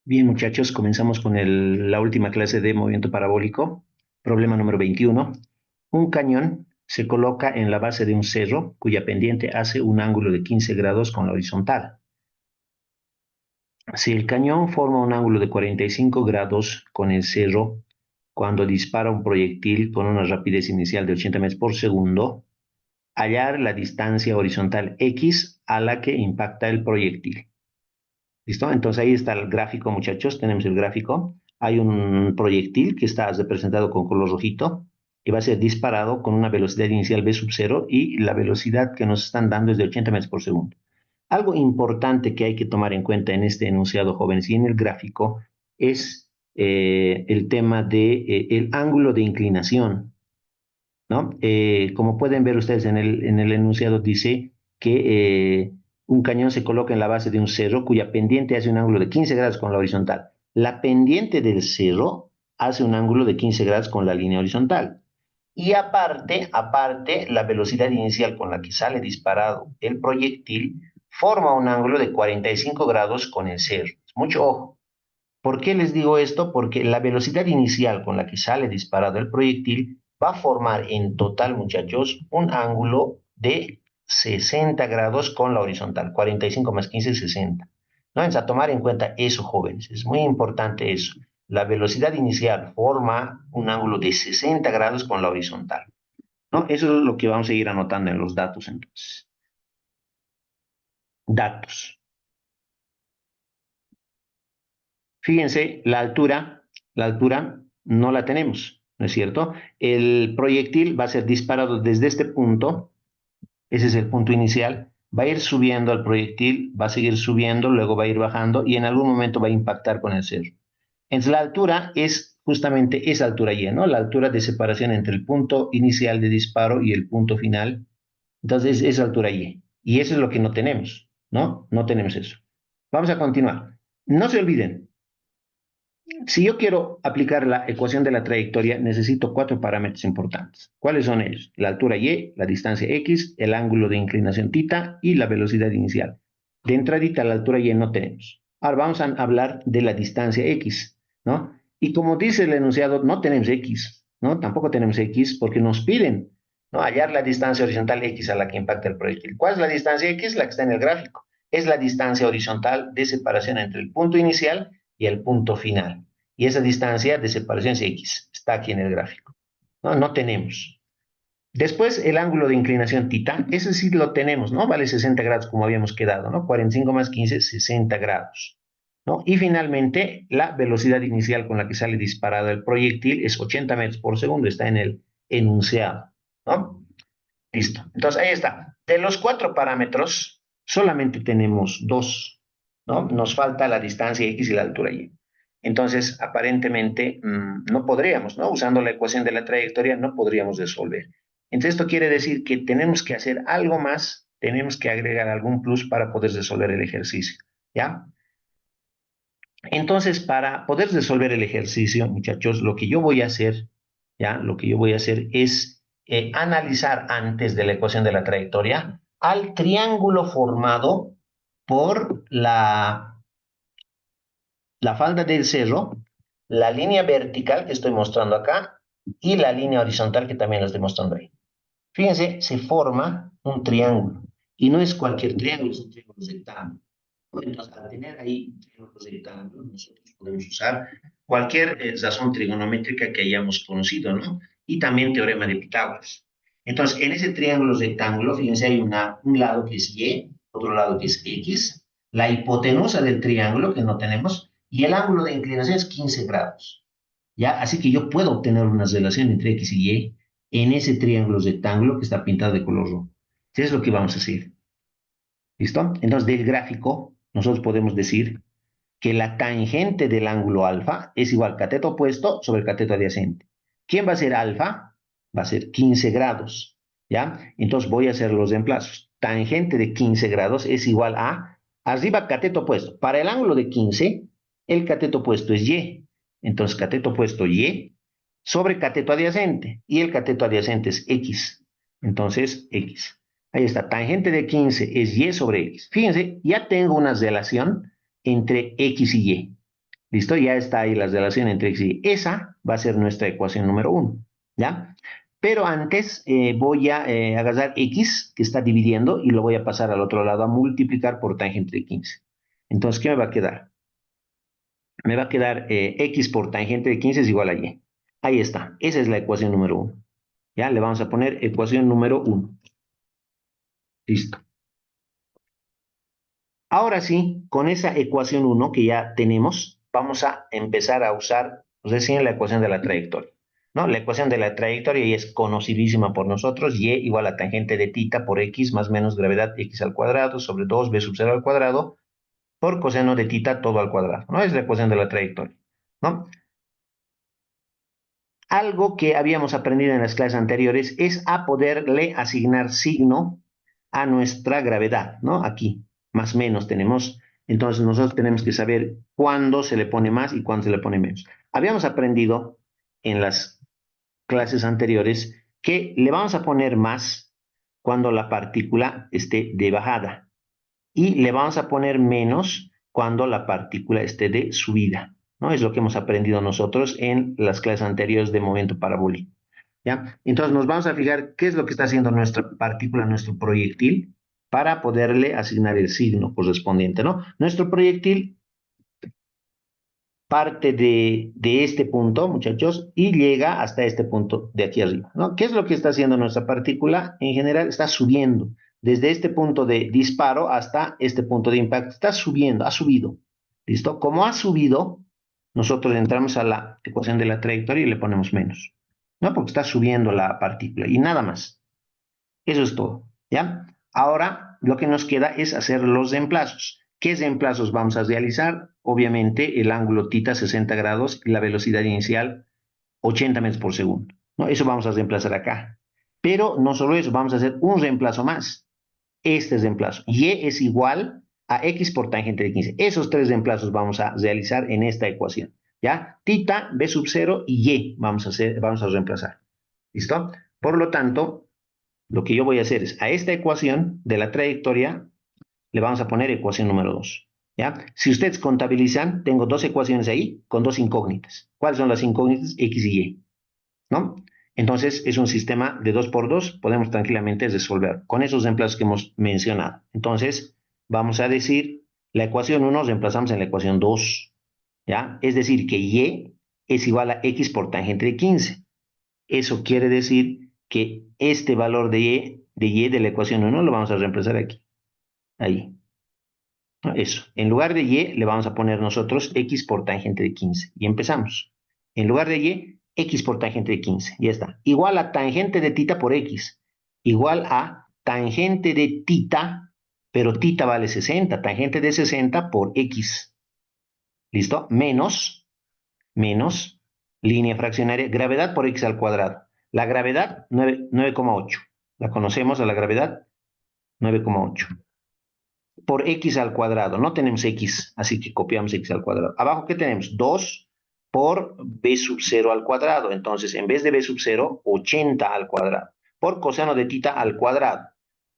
Bien, muchachos, comenzamos con la última clase de movimiento parabólico. Problema número 21. Un cañón se coloca en la base de un cerro cuya pendiente hace un ángulo de 15 grados con la horizontal. Si el cañón forma un ángulo de 45 grados con el cerro cuando dispara un proyectil con una rapidez inicial de 80 metros por segundo, hallar la distancia horizontal X a la que impacta el proyectil. ¿Listo? Entonces ahí está el gráfico, muchachos. Tenemos el gráfico. Hay un proyectil que está representado con color rojito y va a ser disparado con una velocidad inicial v sub 0 y la velocidad que nos están dando es de 80 metros por segundo. Algo importante que hay que tomar en cuenta en este enunciado, jóvenes, y en el gráfico es el tema de el ángulo de inclinación, ¿no? Como pueden ver ustedes en el enunciado dice que un cañón se coloca en la base de un cerro cuya pendiente hace un ángulo de 15 grados con la horizontal. La pendiente del cerro hace un ángulo de 15 grados con la línea horizontal. Y aparte, la velocidad inicial con la que sale disparado el proyectil forma un ángulo de 45 grados con el cerro. Mucho ojo. ¿Por qué les digo esto? Porque la velocidad inicial con la que sale disparado el proyectil va a formar en total, muchachos, un ángulo de 60 grados con la horizontal, 45 más 15, 60. ¿No? Es a tomar en cuenta eso, jóvenes, es muy importante eso. La velocidad inicial forma un ángulo de 60 grados con la horizontal, ¿no? Eso es lo que vamos a ir anotando en los datos, entonces. Datos. Fíjense, la altura no la tenemos, ¿no es cierto? El proyectil va a ser disparado desde este punto, ese es el punto inicial, va a ir subiendo al proyectil, va a seguir subiendo, luego va a ir bajando y en algún momento va a impactar con el cerro. Entonces la altura es justamente esa altura Y, ¿no? La altura de separación entre el punto inicial de disparo y el punto final. Entonces esa altura Y. Y eso es lo que no tenemos, ¿no? No tenemos eso. Vamos a continuar. No se olviden, si yo quiero aplicar la ecuación de la trayectoria, necesito cuatro parámetros importantes. ¿Cuáles son ellos? La altura y, la distancia x, el ángulo de inclinación θ y la velocidad inicial. De entradita, la altura y no tenemos. Ahora vamos a hablar de la distancia x, ¿no? Y como dice el enunciado, no tenemos x, ¿no? Tampoco tenemos x porque nos piden, ¿no? Hallar la distancia horizontal x a la que impacta el proyectil. ¿Cuál es la distancia x? La que está en el gráfico. Es la distancia horizontal de separación entre el punto inicial y el punto final. Y esa distancia de separación es X, está aquí en el gráfico. No, no tenemos. Después el ángulo de inclinación θ, ese sí lo tenemos, ¿no? Vale 60 grados como habíamos quedado, ¿no? 45 más 15, 60 grados. ¿No? Y finalmente, la velocidad inicial con la que sale disparado el proyectil es 80 metros por segundo, está en el enunciado, ¿no? Listo. Entonces, ahí está. De los cuatro parámetros, solamente tenemos dos, ¿no? Nos falta la distancia X y la altura Y. Entonces, aparentemente, no podríamos, ¿no? Usando la ecuación de la trayectoria, no podríamos resolver. Entonces, esto quiere decir que tenemos que hacer algo más, tenemos que agregar algún plus para poder resolver el ejercicio, ¿ya? Entonces, para poder resolver el ejercicio, muchachos, lo que yo voy a hacer, ¿ya? Lo que yo voy a hacer es analizar antes de la ecuación de la trayectoria al triángulo formado por la falda del cerro, la línea vertical que estoy mostrando acá y la línea horizontal que también la estoy mostrando ahí. Fíjense, se forma un triángulo y no es cualquier triángulo, es un triángulo rectángulo. Entonces, al tener ahí triángulos rectángulos, nosotros podemos usar cualquier razón trigonométrica que hayamos conocido, ¿no? Y también teorema de Pitágoras. Entonces, en ese triángulo rectángulo, fíjense, hay un lado que es Y, otro lado que es X, la hipotenusa del triángulo que no tenemos, y el ángulo de inclinación es 15 grados. ¿Ya? Así que yo puedo obtener una relación entre X y Y en ese triángulo rectángulo que está pintado de color rojo. Eso es lo que vamos a hacer. ¿Listo? Entonces, del gráfico, nosotros podemos decir que la tangente del ángulo alfa es igual cateto opuesto sobre el cateto adyacente. ¿Quién va a ser alfa? Va a ser 15 grados, ¿ya? Entonces voy a hacer los reemplazos. Tangente de 15 grados es igual a, arriba cateto opuesto. Para el ángulo de 15, el cateto opuesto es Y. Entonces cateto opuesto Y sobre cateto adyacente. Y el cateto adyacente es X. Entonces X. Ahí está, tangente de 15 es Y sobre X. Fíjense, ya tengo una relación entre X y Y. ¿Listo? Ya está ahí la relación entre X y Y. Esa va a ser nuestra ecuación número 1, ¿ya? Pero antes voy a agarrar X, que está dividiendo, y lo voy a pasar al otro lado a multiplicar por tangente de 15. Entonces, ¿qué me va a quedar? Me va a quedar X por tangente de 15 es igual a Y. Ahí está. Esa es la ecuación número 1. ¿Ya? Le vamos a poner ecuación número 1. Listo. Ahora sí, con esa ecuación 1 que ya tenemos, vamos a empezar a usar recién la ecuación de la trayectoria. ¿No? La ecuación de la trayectoria ya es conocidísima por nosotros, y igual a tangente de tita por x más menos gravedad x al cuadrado sobre 2b sub 0 al cuadrado por coseno de tita todo al cuadrado. ¿No? Es la ecuación de la trayectoria. ¿No? Algo que habíamos aprendido en las clases anteriores es a poderle asignar signo a nuestra gravedad, ¿no? Aquí, más o menos tenemos, entonces nosotros tenemos que saber cuándo se le pone más y cuándo se le pone menos. Habíamos aprendido en las clases anteriores que le vamos a poner más cuando la partícula esté de bajada y le vamos a poner menos cuando la partícula esté de subida, ¿no? Es lo que hemos aprendido nosotros en las clases anteriores de momento parabólico, ¿ya? Entonces nos vamos a fijar qué es lo que está haciendo nuestra partícula, nuestro proyectil, para poderle asignar el signo correspondiente, ¿no? Nuestro proyectil parte de este punto, muchachos, y llega hasta este punto de aquí arriba, ¿no? ¿Qué es lo que está haciendo nuestra partícula? En general está subiendo desde este punto de disparo hasta este punto de impacto. Está subiendo, ha subido. ¿Listo? Como ha subido, nosotros entramos a la ecuación de la trayectoria y le ponemos menos, ¿no? Porque está subiendo la partícula y nada más. Eso es todo, ¿ya? Ahora lo que nos queda es hacer los reemplazos. ¿Qué reemplazos vamos a realizar? Obviamente el ángulo tita 60 grados y la velocidad inicial 80 metros por segundo, ¿no? Eso vamos a reemplazar acá. Pero no solo eso, vamos a hacer un reemplazo más. Este reemplazo. Y es igual a x por tangente de 15. Esos tres reemplazos vamos a realizar en esta ecuación, ¿ya? Tita, b sub 0 y y vamos a reemplazar. ¿Listo? Por lo tanto, lo que yo voy a hacer es a esta ecuación de la trayectoria le vamos a poner ecuación número 2. ¿Ya? Si ustedes contabilizan, tengo dos ecuaciones ahí con dos incógnitas. ¿Cuáles son las incógnitas? X y Y. ¿No? Entonces es un sistema de 2 por 2, podemos tranquilamente resolver con esos reemplazos que hemos mencionado. Entonces vamos a decir, la ecuación 1 reemplazamos en la ecuación 2. ¿Ya? Es decir, que Y es igual a X por tangente de 15. Eso quiere decir que este valor de y de la ecuación 1 lo vamos a reemplazar aquí, ahí. Eso. En lugar de y le vamos a poner nosotros x por tangente de 15. Y empezamos. En lugar de y, x por tangente de 15. Ya está. Igual a tangente de tita por x. Igual a tangente de tita, pero tita vale 60. Tangente de 60 por x. ¿Listo? Menos línea fraccionaria, gravedad por x al cuadrado. La gravedad, 9,8. La conocemos a la gravedad, 9,8. Por x al cuadrado. No tenemos x, así que copiamos x al cuadrado. Abajo, ¿qué tenemos? 2 por b sub 0 al cuadrado. Entonces, en vez de b sub 0, 80 al cuadrado. Por coseno de tita al cuadrado.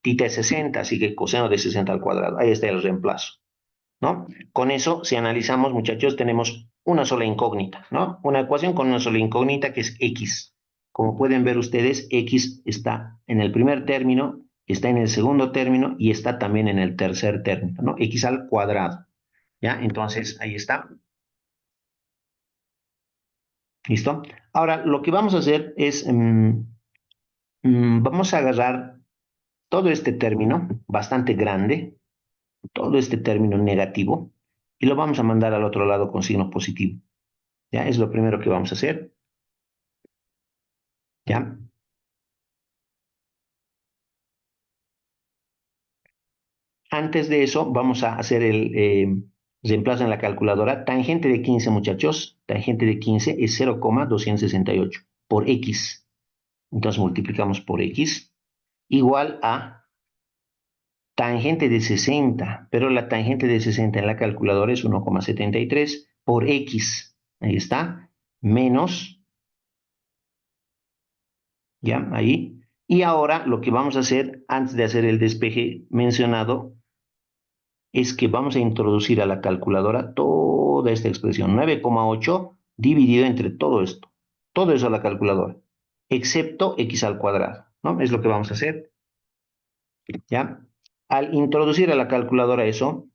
Tita es 60, así que coseno de 60 al cuadrado. Ahí está el reemplazo, ¿no? Con eso, si analizamos, muchachos, tenemos una sola incógnita, ¿no? Una ecuación con una sola incógnita que es x. Como pueden ver ustedes, x está en el primer término, está en el segundo término y está también en el tercer término, ¿no? X al cuadrado, ¿ya? Entonces, ahí está. ¿Listo? Ahora, lo que vamos a hacer es, vamos a agarrar todo este término, bastante grande, todo este término negativo, y lo vamos a mandar al otro lado con signo positivo. ¿Ya? Es lo primero que vamos a hacer. ¿Ya? Antes de eso, vamos a hacer el reemplazo en la calculadora. Tangente de 15, muchachos. Tangente de 15 es 0,268 por x. Entonces multiplicamos por x igual a tangente de 60, pero la tangente de 60 en la calculadora es 1,73 por x. Ahí está. Menos, ¿ya? Ahí. Y ahora lo que vamos a hacer, antes de hacer el despeje mencionado, es que vamos a introducir a la calculadora toda esta expresión, 9,8 dividido entre todo esto. Todo eso a la calculadora, excepto x al cuadrado, ¿no? Es lo que vamos a hacer, ¿ya? Al introducir a la calculadora eso,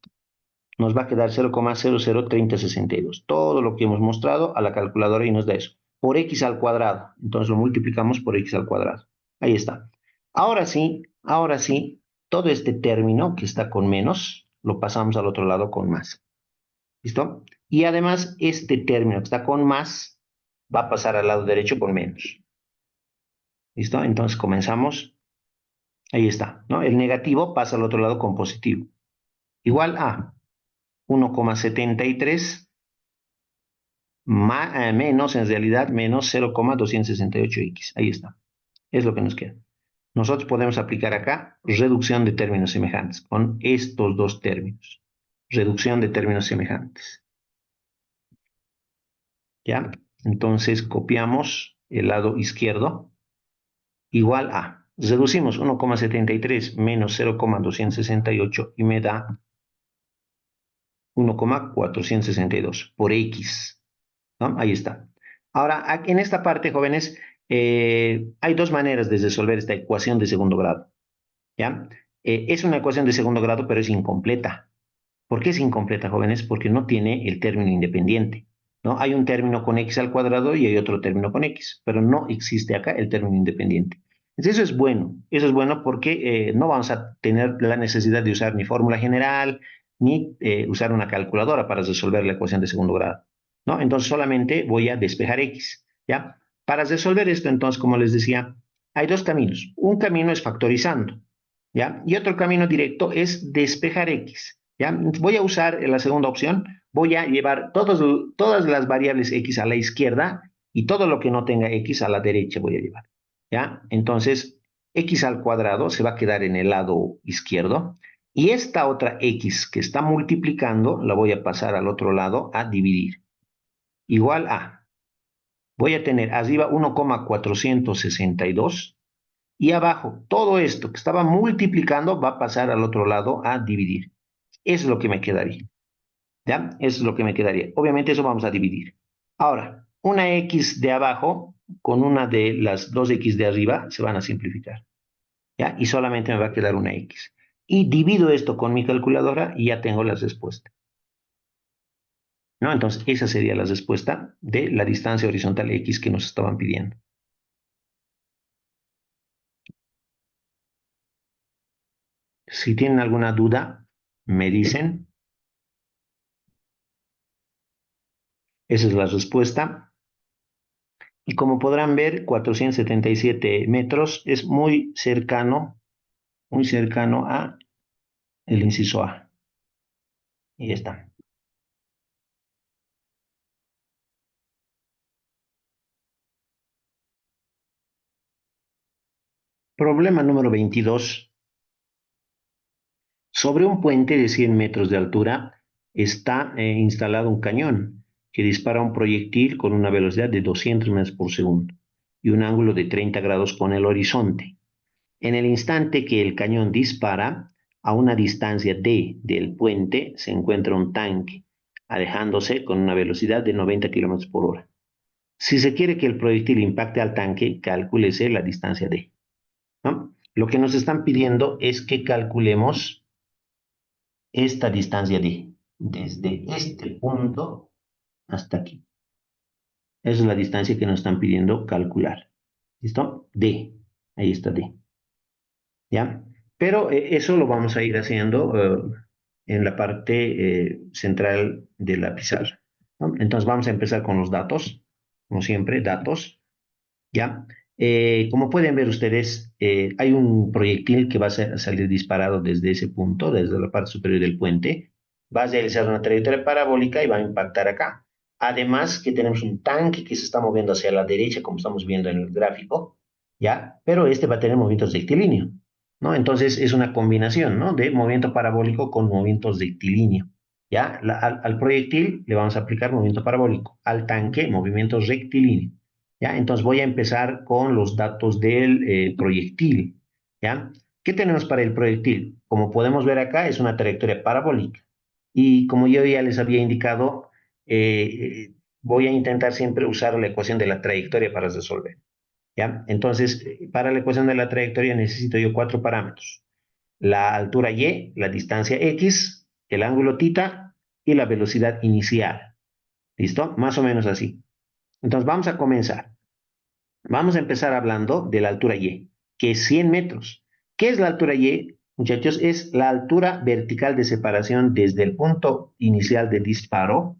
nos va a quedar 0,003062. Todo lo que hemos mostrado a la calculadora y nos da eso. Por x al cuadrado. Entonces lo multiplicamos por x al cuadrado. Ahí está. Ahora sí, todo este término que está con menos, lo pasamos al otro lado con más. ¿Listo? Y además, este término que está con más, va a pasar al lado derecho con menos. ¿Listo? Entonces comenzamos. Ahí está, ¿no? El negativo pasa al otro lado con positivo. Igual a 1,73 menos, en realidad, menos 0,268x. Ahí está. Es lo que nos queda. Nosotros podemos aplicar acá reducción de términos semejantes con estos dos términos. Reducción de términos semejantes. ¿Ya? Entonces copiamos el lado izquierdo. Igual a. Reducimos 1,73 menos 0,268 y me da 1,462 por x. ¿No? Ahí está. Ahora, aquí en esta parte, jóvenes, hay dos maneras de resolver esta ecuación de segundo grado. ¿Ya? Es una ecuación de segundo grado, pero es incompleta. ¿Por qué es incompleta, jóvenes? Porque no tiene el término independiente, ¿no? Hay un término con x al cuadrado y hay otro término con x, pero no existe acá el término independiente. Entonces, eso es bueno porque no vamos a tener la necesidad de usar ni fórmula general, ni usar una calculadora para resolver la ecuación de segundo grado, ¿no? Entonces, solamente voy a despejar x, ¿ya? Para resolver esto, entonces, como les decía, hay dos caminos. Un camino es factorizando, ¿ya? Y otro camino directo es despejar x. ¿Ya? Voy a usar la segunda opción, voy a llevar todas las variables x a la izquierda y todo lo que no tenga x a la derecha voy a llevar. ¿Ya? Entonces, x al cuadrado se va a quedar en el lado izquierdo y esta otra x que está multiplicando la voy a pasar al otro lado a dividir. Igual a, voy a tener arriba 1,462 y abajo todo esto que estaba multiplicando va a pasar al otro lado a dividir. Eso es lo que me quedaría. ¿Ya? Eso es lo que me quedaría. Obviamente eso vamos a dividir. Ahora, una x de abajo con una de las dos x de arriba se van a simplificar. ¿Ya? Y solamente me va a quedar una x. Y divido esto con mi calculadora y ya tengo la respuesta. ¿No? Entonces, esa sería la respuesta de la distancia horizontal x que nos estaban pidiendo. Si tienen alguna duda, me dicen. Esa es la respuesta. Y como podrán ver, 477 metros es muy cercano a el inciso A. Y ya está. Problema número 22. Sobre un puente de 100 metros de altura está instalado un cañón que dispara un proyectil con una velocidad de 200 metros por segundo y un ángulo de 30 grados con el horizonte. En el instante que el cañón dispara, a una distancia d del puente se encuentra un tanque, alejándose con una velocidad de 90 kilómetros por hora. Si se quiere que el proyectil impacte al tanque, calcúlese la distancia d, ¿no? Lo que nos están pidiendo es que calculemos esta distancia d, desde este punto hasta aquí. Esa es la distancia que nos están pidiendo calcular. ¿Listo? D. Ahí está D. ¿Ya? Pero eso lo vamos a ir haciendo en la parte central de la pizarra, ¿no? Entonces vamos a empezar con los datos, como siempre, datos, ¿ya? Como pueden ver ustedes, hay un proyectil que va a salir disparado desde ese punto, desde la parte superior del puente, va a realizar una trayectoria parabólica y va a impactar acá. Además que tenemos un tanque que se está moviendo hacia la derecha, como estamos viendo en el gráfico, ¿ya? Pero este va a tener movimientos rectilíneos, ¿no? Entonces es una combinación, ¿no? De movimiento parabólico con movimientos rectilíneos, ¿ya? Al proyectil le vamos a aplicar movimiento parabólico, al tanque movimientos rectilíneos, ¿ya? Entonces voy a empezar con los datos del proyectil, ¿ya? ¿Qué tenemos para el proyectil? Como podemos ver acá, es una trayectoria parabólica. Y como yo ya les había indicado, voy a intentar siempre usar la ecuación de la trayectoria para resolver. ¿Ya? Entonces, para la ecuación de la trayectoria necesito yo cuatro parámetros. La altura y, la distancia x, el ángulo θ y la velocidad inicial. ¿Listo? Más o menos así. Entonces, vamos a comenzar. Vamos a empezar hablando de la altura y, que es 100 metros. ¿Qué es la altura y, muchachos? Es la altura vertical de separación desde el punto inicial de disparo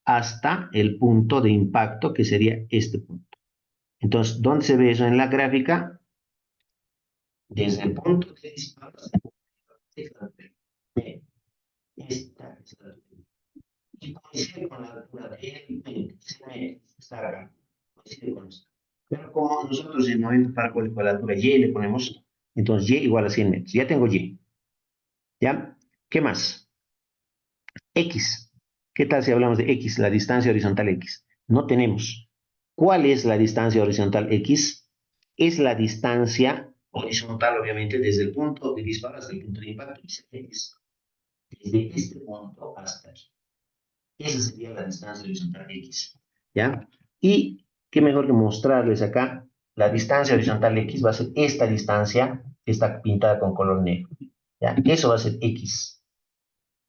hasta el punto de impacto, que sería este punto. Entonces, ¿dónde se ve eso en la gráfica? Desde el punto de disparo hasta el punto de impacto. Esta es la altura. Y coincide con la altura del puente, se me está acá, coincide con esto. Pero como nosotros en el momento parabólico a la altura y le ponemos, entonces y igual a 100 metros. Ya tengo y. ¿Ya? ¿Qué más? X. ¿Qué tal si hablamos de X, la distancia horizontal X? No tenemos. ¿Cuál es la distancia horizontal X? Es la distancia horizontal, obviamente, desde el punto de disparo hasta el punto de impacto. X. Desde este punto hasta aquí. Esa sería la distancia horizontal X. ¿Ya? Y qué mejor que mostrarles acá. La distancia horizontal X va a ser esta distancia que está pintada con color negro. ¿Ya? Eso va a ser X.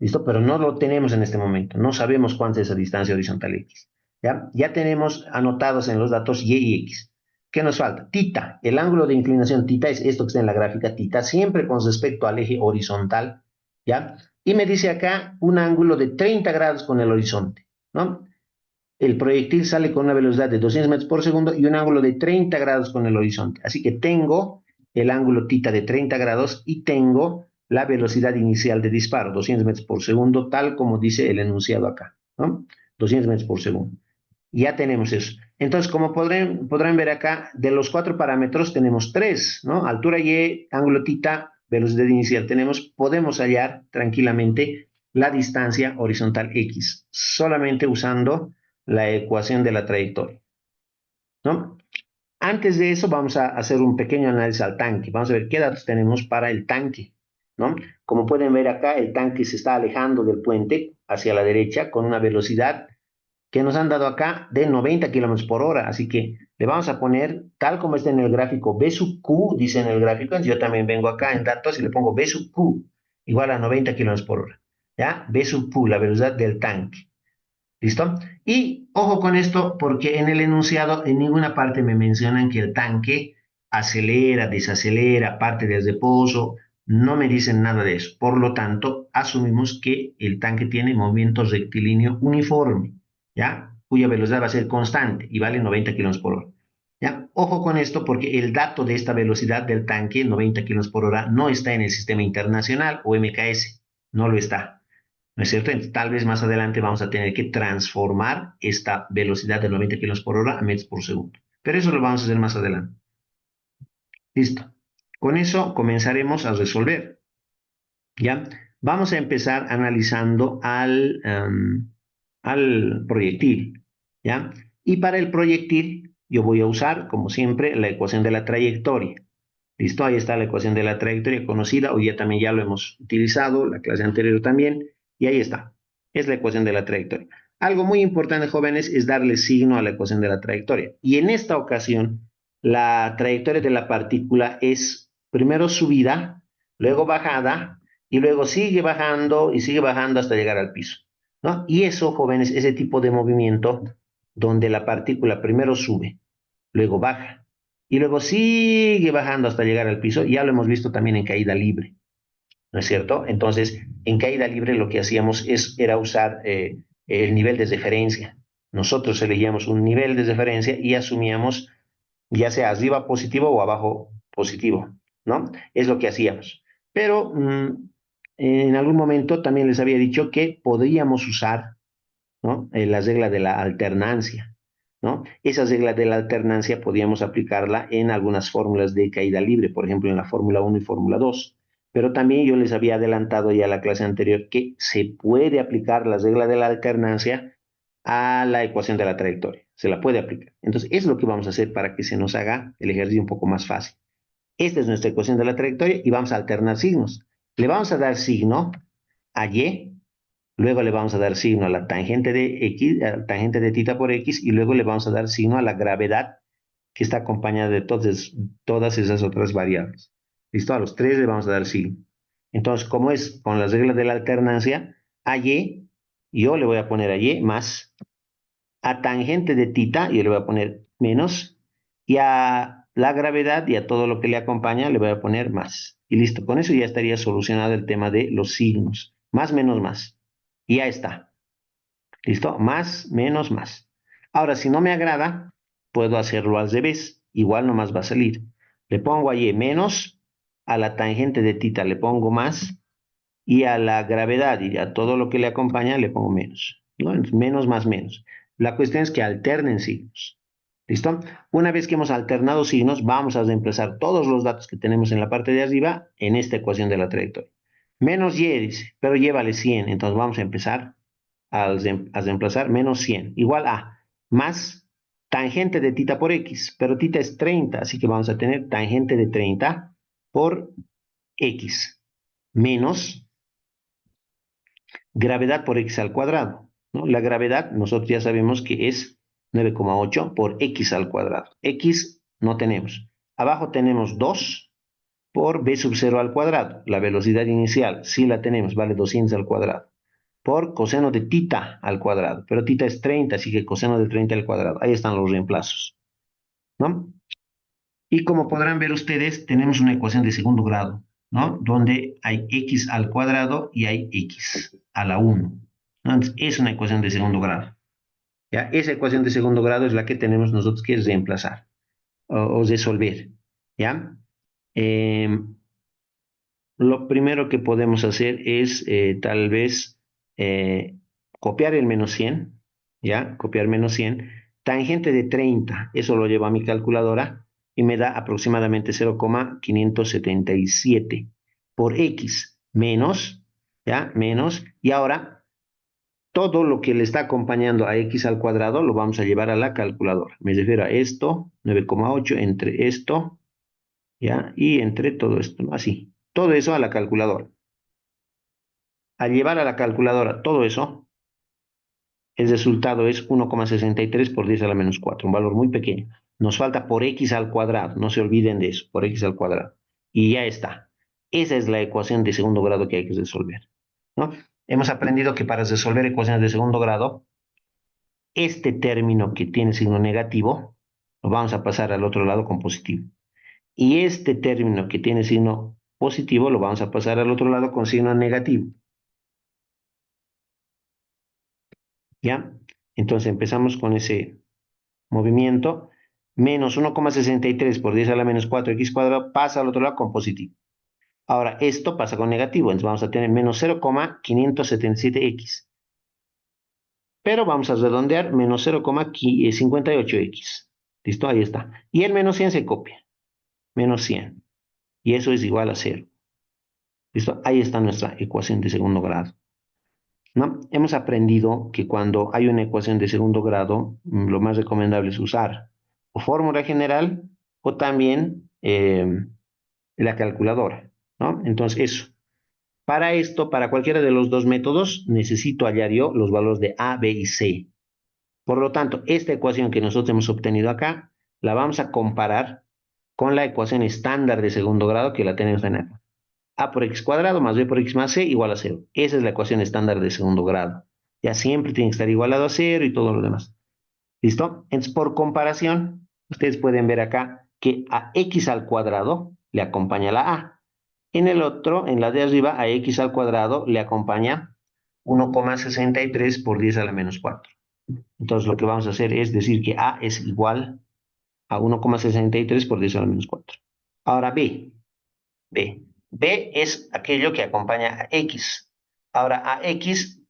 ¿Listo? Pero no lo tenemos en este momento. No sabemos cuánta es esa distancia horizontal X. ¿Ya? Ya tenemos anotados en los datos Y X. ¿Qué nos falta? Θ. El ángulo de inclinación θ es esto que está en la gráfica θ, siempre con respecto al eje horizontal. ¿Ya? Y me dice acá un ángulo de 30 grados con el horizonte. ¿No? El proyectil sale con una velocidad de 200 metros por segundo y un ángulo de 30 grados con el horizonte. Así que tengo el ángulo θ de 30 grados y tengo la velocidad inicial de disparo, 200 metros por segundo, tal como dice el enunciado acá, ¿no? 200 metros por segundo. Ya tenemos eso. Entonces, como podrán ver acá, de los cuatro parámetros tenemos tres, ¿no? Altura y, ángulo θ, velocidad inicial. Podemos hallar tranquilamente la distancia horizontal x, solamente usando la ecuación de la trayectoria, ¿no? Antes de eso, vamos a hacer un pequeño análisis al tanque. Vamos a ver qué datos tenemos para el tanque, ¿no? Como pueden ver acá, el tanque se está alejando del puente hacia la derecha con una velocidad que nos han dado acá de 90 kilómetros por hora. Así que le vamos a poner, tal como está en el gráfico, B sub Q, dice en el gráfico. Yo también vengo acá en datos y le pongo B sub Q, igual a 90 kilómetros por hora. ¿Ya? B sub Q, la velocidad del tanque. ¿Listo? Y ojo con esto, porque en el enunciado en ninguna parte me mencionan que el tanque acelera, desacelera, parte del reposo, no me dicen nada de eso. Por lo tanto, asumimos que el tanque tiene movimiento rectilíneo uniforme, ¿ya? Cuya velocidad va a ser constante y vale 90 kilómetros por hora. ¿Ya? Ojo con esto porque el dato de esta velocidad del tanque, 90 kilómetros por hora, no está en el sistema internacional o MKS, no lo está. ¿No es cierto? Entonces, tal vez más adelante vamos a tener que transformar esta velocidad de 90 kilómetros por hora a metros por segundo. Pero eso lo vamos a hacer más adelante. Listo. Con eso comenzaremos a resolver. ¿Ya? Vamos a empezar analizando al proyectil. ¿Ya? Y para el proyectil yo voy a usar, como siempre, la ecuación de la trayectoria. ¿Listo? Ahí está la ecuación de la trayectoria conocida. Hoy ya también ya lo hemos utilizado, la clase anterior también. Y ahí está. Es la ecuación de la trayectoria. Algo muy importante, jóvenes, es darle signo a la ecuación de la trayectoria. Y en esta ocasión, la trayectoria de la partícula es primero subida, luego bajada, y luego sigue bajando hasta llegar al piso, ¿no? Y eso, jóvenes, ese tipo de movimiento donde la partícula primero sube, luego baja, y luego sigue bajando hasta llegar al piso, ya lo hemos visto también en caída libre, ¿no es cierto? Entonces, en caída libre lo que hacíamos era usar el nivel de referencia. Nosotros elegíamos un nivel de referencia y asumíamos ya sea arriba positivo o abajo positivo, ¿no? Es lo que hacíamos. Pero en algún momento también les había dicho que podríamos usar, ¿no? La regla de la alternancia, ¿no? Esa regla de la alternancia podíamos aplicarla en algunas fórmulas de caída libre, por ejemplo, en la fórmula 1 y fórmula 2. Pero también yo les había adelantado ya en la clase anterior que se puede aplicar la regla de la alternancia a la ecuación de la trayectoria. Se la puede aplicar. Entonces, es lo que vamos a hacer para que se nos haga el ejercicio un poco más fácil. Esta es nuestra ecuación de la trayectoria y vamos a alternar signos. Le vamos a dar signo a y, luego le vamos a dar signo a la tangente de x, a la tangente de tita por x, y luego le vamos a dar signo a la gravedad que está acompañada de todas esas otras variables. ¿Listo? A los tres le vamos a dar signo. Entonces, como es con las reglas de la alternancia, a y, yo le voy a poner a y más, a tangente de tita, yo le voy a poner menos, y a la gravedad y a todo lo que le acompaña le voy a poner más. Y listo, con eso ya estaría solucionado el tema de los signos. Más, menos, más. Y ya está. ¿Listo? Más, menos, más. Ahora, si no me agrada, puedo hacerlo al revés. Igual nomás va a salir. Le pongo a y menos, a la tangente de tita le pongo más, y a la gravedad y a todo lo que le acompaña le pongo menos, ¿no? Menos más menos. La cuestión es que alternen signos. ¿Listo? Una vez que hemos alternado signos, vamos a reemplazar todos los datos que tenemos en la parte de arriba en esta ecuación de la trayectoria. Menos y dice, pero y vale 100, entonces vamos a empezar a reemplazar menos 100, igual a más tangente de tita por x, pero tita es 30, así que vamos a tener tangente de 30 por x, menos gravedad por x al cuadrado, ¿no? La gravedad, nosotros ya sabemos que es 9,8 por x al cuadrado. X no tenemos. Abajo tenemos 2 por b sub 0 al cuadrado. La velocidad inicial, sí la tenemos, vale 200 al cuadrado. Por coseno de tita al cuadrado. Pero tita es 30, así que coseno de 30 al cuadrado. Ahí están los reemplazos, ¿no? Y como podrán ver ustedes, tenemos una ecuación de segundo grado, ¿no? Donde hay x al cuadrado y hay x a la 1. Entonces, es una ecuación de segundo grado. ¿Ya? Esa ecuación de segundo grado es la que tenemos nosotros que reemplazar o resolver. ¿Ya? Lo primero que podemos hacer es tal vez copiar el menos 100, ¿ya? Copiar menos 100. Tangente de 30, eso lo llevo a mi calculadora y me da aproximadamente 0,577 por x menos, ¿ya? Menos, y ahora todo lo que le está acompañando a x al cuadrado lo vamos a llevar a la calculadora. Me refiero a esto, 9,8 entre esto, ¿ya? Y entre todo esto, ¿no? Así. Todo eso a la calculadora. Al llevar a la calculadora todo eso, el resultado es 1,63 por 10 a la menos 4, un valor muy pequeño. Nos falta por x al cuadrado, no se olviden de eso, por x al cuadrado. Y ya está. Esa es la ecuación de segundo grado que hay que resolver, ¿no? Hemos aprendido que para resolver ecuaciones de segundo grado, este término que tiene signo negativo, lo vamos a pasar al otro lado con positivo. Y este término que tiene signo positivo, lo vamos a pasar al otro lado con signo negativo. ¿Ya? Entonces empezamos con ese movimiento. Menos 1,63 por 10 a la menos 4x cuadrado pasa al otro lado con positivo. Ahora, esto pasa con negativo, entonces vamos a tener menos 0,577x. Pero vamos a redondear menos 0,58x. ¿Listo? Ahí está. Y el menos 100 se copia. Menos 100. Y eso es igual a 0. ¿Listo? Ahí está nuestra ecuación de segundo grado, ¿no? Hemos aprendido que cuando hay una ecuación de segundo grado, lo más recomendable es usar o fórmula general o también la calculadora, ¿no? Entonces, eso. Para esto, para cualquiera de los dos métodos, necesito hallar yo los valores de A, B y C. Por lo tanto, esta ecuación que nosotros hemos obtenido acá, la vamos a comparar con la ecuación estándar de segundo grado que la tenemos en acá. A por x cuadrado más b por x más c igual a 0. Esa es la ecuación estándar de segundo grado. Ya siempre tiene que estar igualado a 0 y todo lo demás. ¿Listo? Entonces, por comparación, ustedes pueden ver acá que a x al cuadrado le acompaña la a. En el otro, en la de arriba, a x al cuadrado le acompaña 1,63 por 10 a la menos 4. Entonces, lo que vamos a hacer es decir que a es igual a 1,63 por 10 a la menos 4. Ahora b. B. B es aquello que acompaña a X. Ahora a X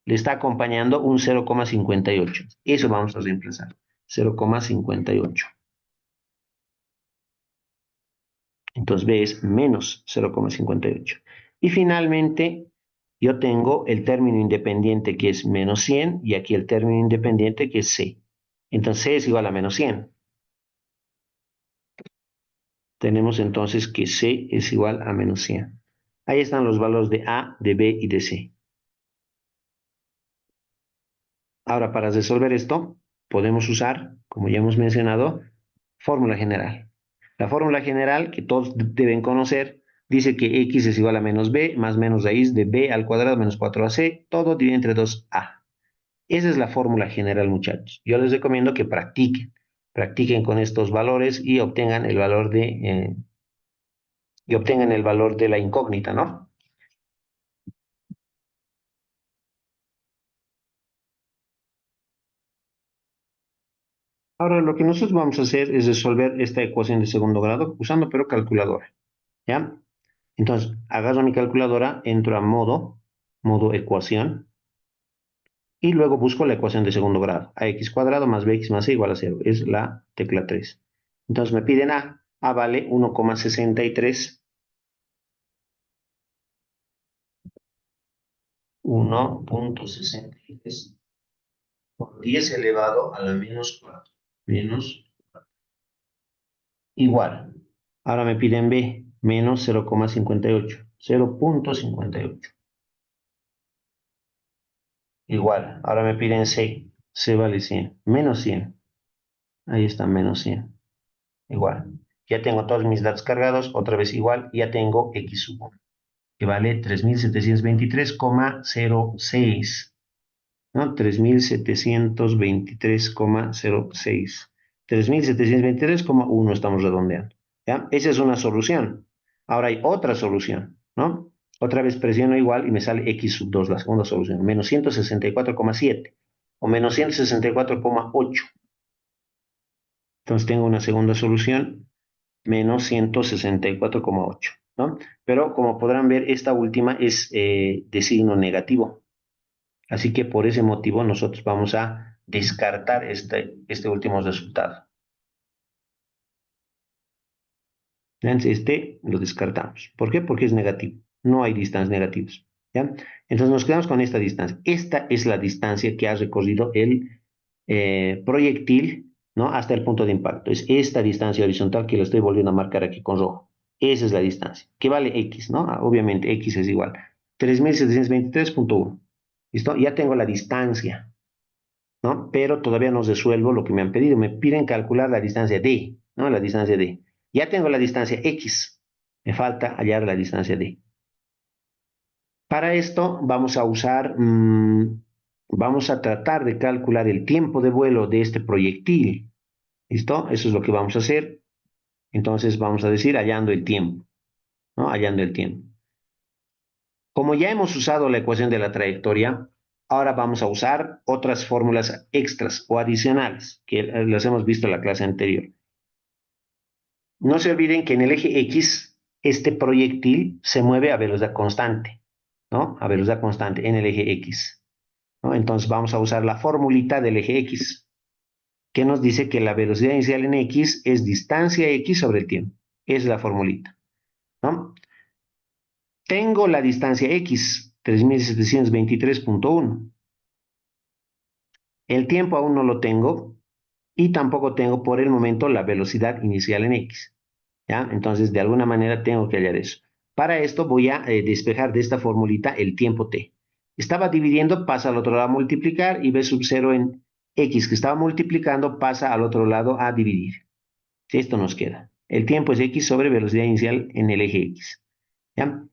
le está acompañando un 0,58. Eso vamos a reemplazar. 0,58. Entonces B es menos 0,58. Y finalmente yo tengo el término independiente que es menos 100 y aquí el término independiente que es C. Entonces C es igual a menos 100. tenemos entonces que C es igual a menos 100. Ahí están los valores de A, de B y de C. Ahora, para resolver esto, podemos usar, como ya hemos mencionado, fórmula general. La fórmula general que todos deben conocer dice que x es igual a menos b más menos raíz de b al cuadrado menos 4ac, todo dividido entre 2a. Esa es la fórmula general, muchachos. Yo les recomiendo que practiquen con estos valores y obtengan el valor de la incógnita, ¿no? Ahora lo que nosotros vamos a hacer es resolver esta ecuación de segundo grado usando pero calculadora, ¿ya? Entonces, agarro mi calculadora, entro a modo ecuación, y luego busco la ecuación de segundo grado. Ax cuadrado más bx más c igual a 0. Es la tecla 3. Entonces me piden A. A vale 1,63. 1,63 por 10 elevado a la menos 4. Menos igual. Ahora me piden B. Menos 0,58. 0,58. Igual. Ahora me piden C. C vale 100. Menos 100. Ahí está, menos 100. Igual. Ya tengo todos mis datos cargados, otra vez igual, ya tengo x1, que vale 3723,06, ¿no? 3723,06. 3723,1 estamos redondeando, ¿ya? Esa es una solución. Ahora hay otra solución, ¿no? Otra vez presiono igual y me sale x sub 2, la segunda solución, menos 164,7 o menos 164,8. Entonces tengo una segunda solución menos 164,8, ¿no? Pero como podrán ver, esta última es de signo negativo. Así que por ese motivo nosotros vamos a descartar este último resultado. Entonces, este lo descartamos. ¿Por qué? Porque es negativo. No hay distancias negativas. ¿Ya? Entonces nos quedamos con esta distancia. Esta es la distancia que ha recorrido el proyectil, ¿no? Hasta el punto de impacto. Es esta distancia horizontal que la estoy volviendo a marcar aquí con rojo. Esa es la distancia, que vale x, ¿no? Obviamente x es igual. 3723,1. ¿Listo? Ya tengo la distancia, ¿no? Pero todavía no resuelvo lo que me han pedido. Me piden calcular la distancia d, ¿no? La distancia d. Ya tengo la distancia x. Me falta hallar la distancia d. Para esto vamos a usar, vamos a tratar de calcular el tiempo de vuelo de este proyectil. ¿Listo? Eso es lo que vamos a hacer. Entonces vamos a decir hallando el tiempo, ¿no? Hallando el tiempo. Como ya hemos usado la ecuación de la trayectoria, ahora vamos a usar otras fórmulas extras o adicionales que las hemos visto en la clase anterior. No se olviden que en el eje X, este proyectil se mueve a velocidad constante, ¿no? A velocidad constante en el eje X, ¿no? Entonces vamos a usar la formulita del eje X, que nos dice que la velocidad inicial en X es distancia X sobre el tiempo. Es la formulita, ¿no? Tengo la distancia X, 3723,1. El tiempo aún no lo tengo y tampoco tengo por el momento la velocidad inicial en X. ¿Ya? Entonces, de alguna manera tengo que hallar eso. Para esto voy a despejar de esta formulita el tiempo t. Estaba dividiendo, pasa al otro lado a multiplicar y b sub 0 en x que estaba multiplicando pasa al otro lado a dividir. Esto nos queda. El tiempo es x sobre velocidad inicial en el eje x. ¿Ya?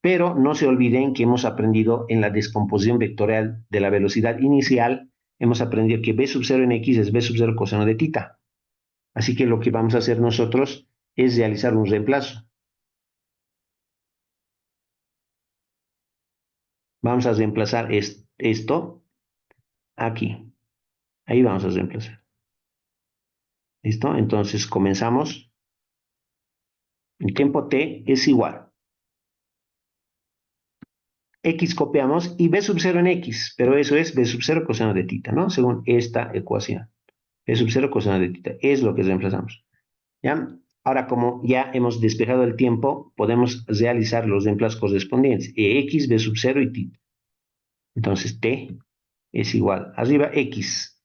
Pero no se olviden que hemos aprendido en la descomposición vectorial de la velocidad inicial, hemos aprendido que b sub 0 en x es b sub 0 coseno de tita. Así que lo que vamos a hacer nosotros es realizar un reemplazo. Vamos a reemplazar esto aquí. Ahí vamos a reemplazar. ¿Listo? Entonces comenzamos. El tiempo t es igual. X copiamos y b sub 0 en x, pero eso es b sub 0 coseno de tita, ¿no? Según esta ecuación. B sub 0 coseno de tita es lo que reemplazamos. ¿Ya? Ahora, como ya hemos despejado el tiempo, podemos realizar los reemplazos correspondientes. X, b sub 0 y tita. Entonces, t es igual. Arriba, x.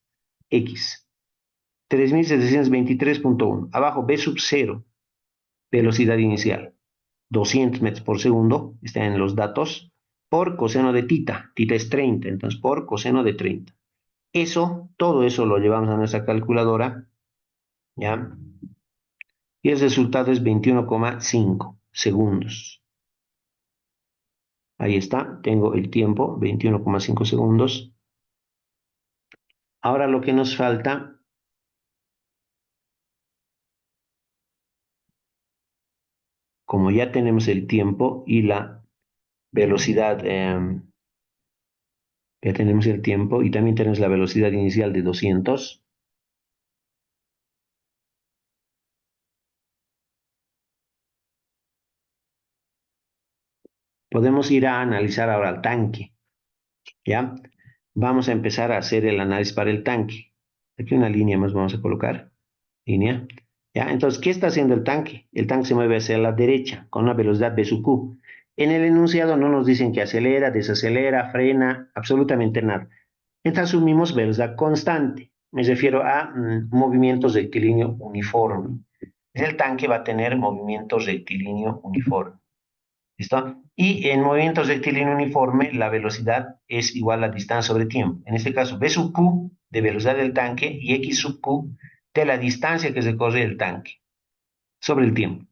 3723,1. Abajo, b sub 0. velocidad inicial. 200 metros por segundo, está en los datos, por coseno de tita. Tita es 30, entonces por coseno de 30. Eso, todo eso lo llevamos a nuestra calculadora, ¿ya? Y el resultado es 21,5 segundos. Ahí está, tengo el tiempo, 21,5 segundos. Ahora lo que nos falta, como ya tenemos el tiempo y la velocidad, ya tenemos el tiempo y también tenemos la velocidad inicial de 200, podemos ir a analizar ahora el tanque, ¿ya? Vamos a empezar a hacer el análisis para el tanque. Aquí una línea más vamos a colocar, línea. ¿Ya? Entonces, ¿qué está haciendo el tanque? El tanque se mueve hacia la derecha con una velocidad V sub Q. En el enunciado no nos dicen que acelera, desacelera, frena, absolutamente nada. Entonces asumimos velocidad constante. Me refiero a movimientos rectilíneo uniforme. El tanque va a tener movimiento rectilíneo uniforme. ¿Listo? Y en movimiento rectilíneo uniforme, la velocidad es igual a distancia sobre tiempo. En este caso, V sub Q de velocidad del tanque y X sub Q de la distancia que recorre el tanque sobre el tiempo.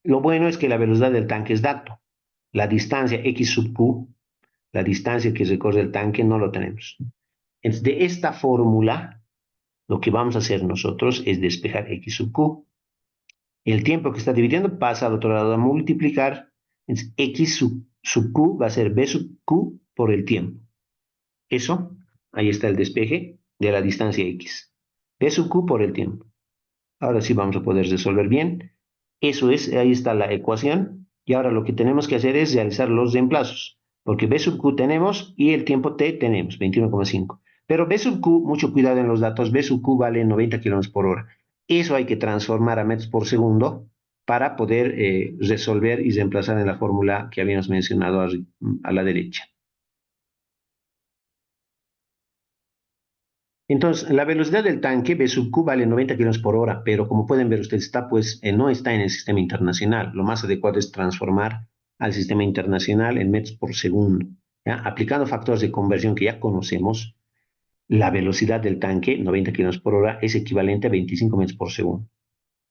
Lo bueno es que la velocidad del tanque es dato. La distancia X sub Q, la distancia que recorre el tanque, no lo tenemos. Entonces, de esta fórmula, lo que vamos a hacer nosotros es despejar X sub Q. El tiempo que está dividiendo pasa al otro lado a multiplicar. Entonces, X sub Q va a ser B sub Q por el tiempo. Eso, ahí está el despeje de la distancia X. B sub Q por el tiempo. Ahora sí vamos a poder resolver bien. Eso es, ahí está la ecuación. Y ahora lo que tenemos que hacer es realizar los reemplazos. Porque B sub Q tenemos y el tiempo T tenemos, 21,5. Pero B sub Q, mucho cuidado en los datos, B sub Q vale 90 kilómetros por hora. Eso hay que transformar a metros por segundo para poder resolver y reemplazar en la fórmula que habíamos mencionado a la derecha. Entonces, la velocidad del tanque B sub Q vale 90 kilómetros por hora, pero como pueden ver ustedes, no está en el sistema internacional. Lo más adecuado es transformar al sistema internacional en metros por segundo. ¿Ya? Aplicando factores de conversión que ya conocemos, la velocidad del tanque, 90 kilómetros por hora, es equivalente a 25 metros por segundo.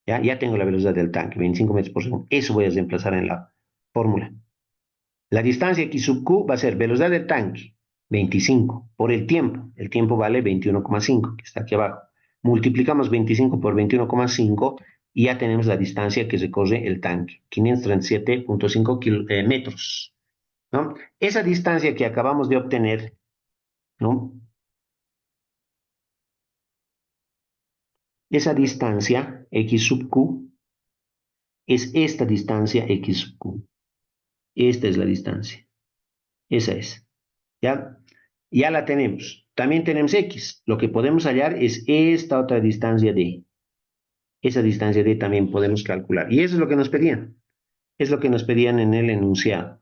¿Ya? Ya tengo la velocidad del tanque, 25 metros por segundo. Eso voy a reemplazar en la fórmula. La distancia X sub Q va a ser velocidad del tanque, 25, por el tiempo. El tiempo vale 21,5, que está aquí abajo. Multiplicamos 25 por 21,5 y ya tenemos la distancia que recorre el tanque, 537,5 metros. ¿No? Esa distancia que acabamos de obtener, ¿no? Esa distancia, X sub Q, es esta distancia X sub Q. Esta es la distancia. Esa es. ¿Ya? Ya la tenemos. También tenemos X. Lo que podemos hallar es esta otra distancia D. Esa distancia D también podemos calcular. Y eso es lo que nos pedían. Es lo que nos pedían en el enunciado.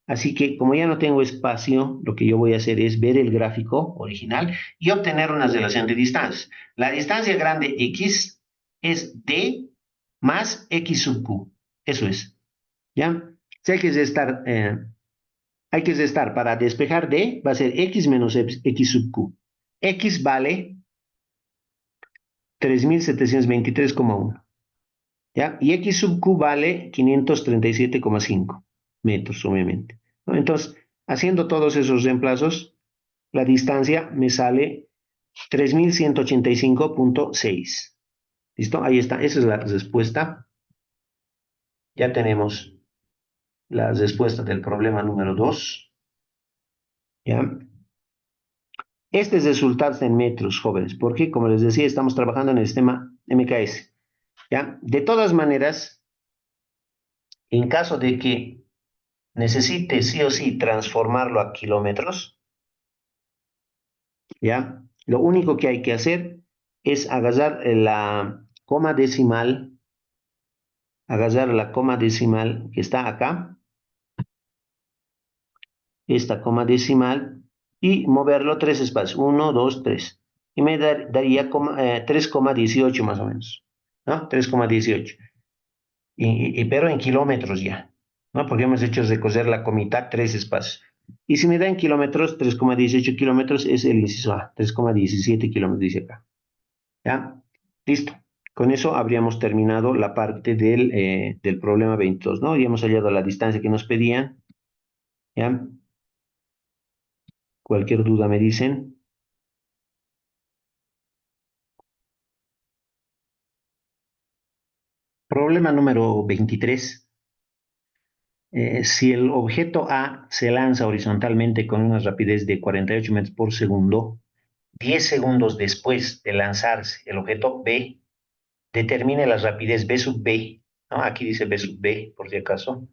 Así que como ya no tengo espacio, lo que yo voy a hacer es ver el gráfico original y obtener una relación de distancias. La distancia grande X es D más X sub Q. Eso es. ¿Ya? Si hay que restar para despejar D, va a ser X menos X sub Q. X vale 3.723,1. ¿Ya? Y X sub Q vale 537,5 metros, obviamente. ¿No? Entonces, haciendo todos esos reemplazos, la distancia me sale 3.185,6. ¿Listo? Ahí está. Esa es la respuesta. Ya tenemos la respuesta del problema número 2. ¿Ya? Este es resultados en metros, jóvenes, porque, como les decía, estamos trabajando en el sistema MKS. ¿Ya? De todas maneras, en caso de que necesite sí o sí transformarlo a kilómetros, ¿ya? Lo único que hay que hacer es agarrar la coma decimal que está acá, esta coma decimal, y moverlo 3 espacios, 1, 2, 3. Y me daría 3,18 más o menos, ¿no? 3,18. Pero en kilómetros ya, ¿no? Porque hemos hecho recoger la comita 3 espacios. Y si me da en kilómetros, 3,18 kilómetros es el inciso A, 3,17 kilómetros dice acá. ¿Ya? Listo. Con eso habríamos terminado la parte del problema 22, ¿no? Y hemos hallado la distancia que nos pedían. ¿Ya? Cualquier duda me dicen. Problema número 23. Si el objeto A se lanza horizontalmente con una rapidez de 48 metros por segundo, 10 segundos después de lanzarse el objeto B, determine la rapidez B sub B, ¿no? Aquí dice B sub B, por si acaso,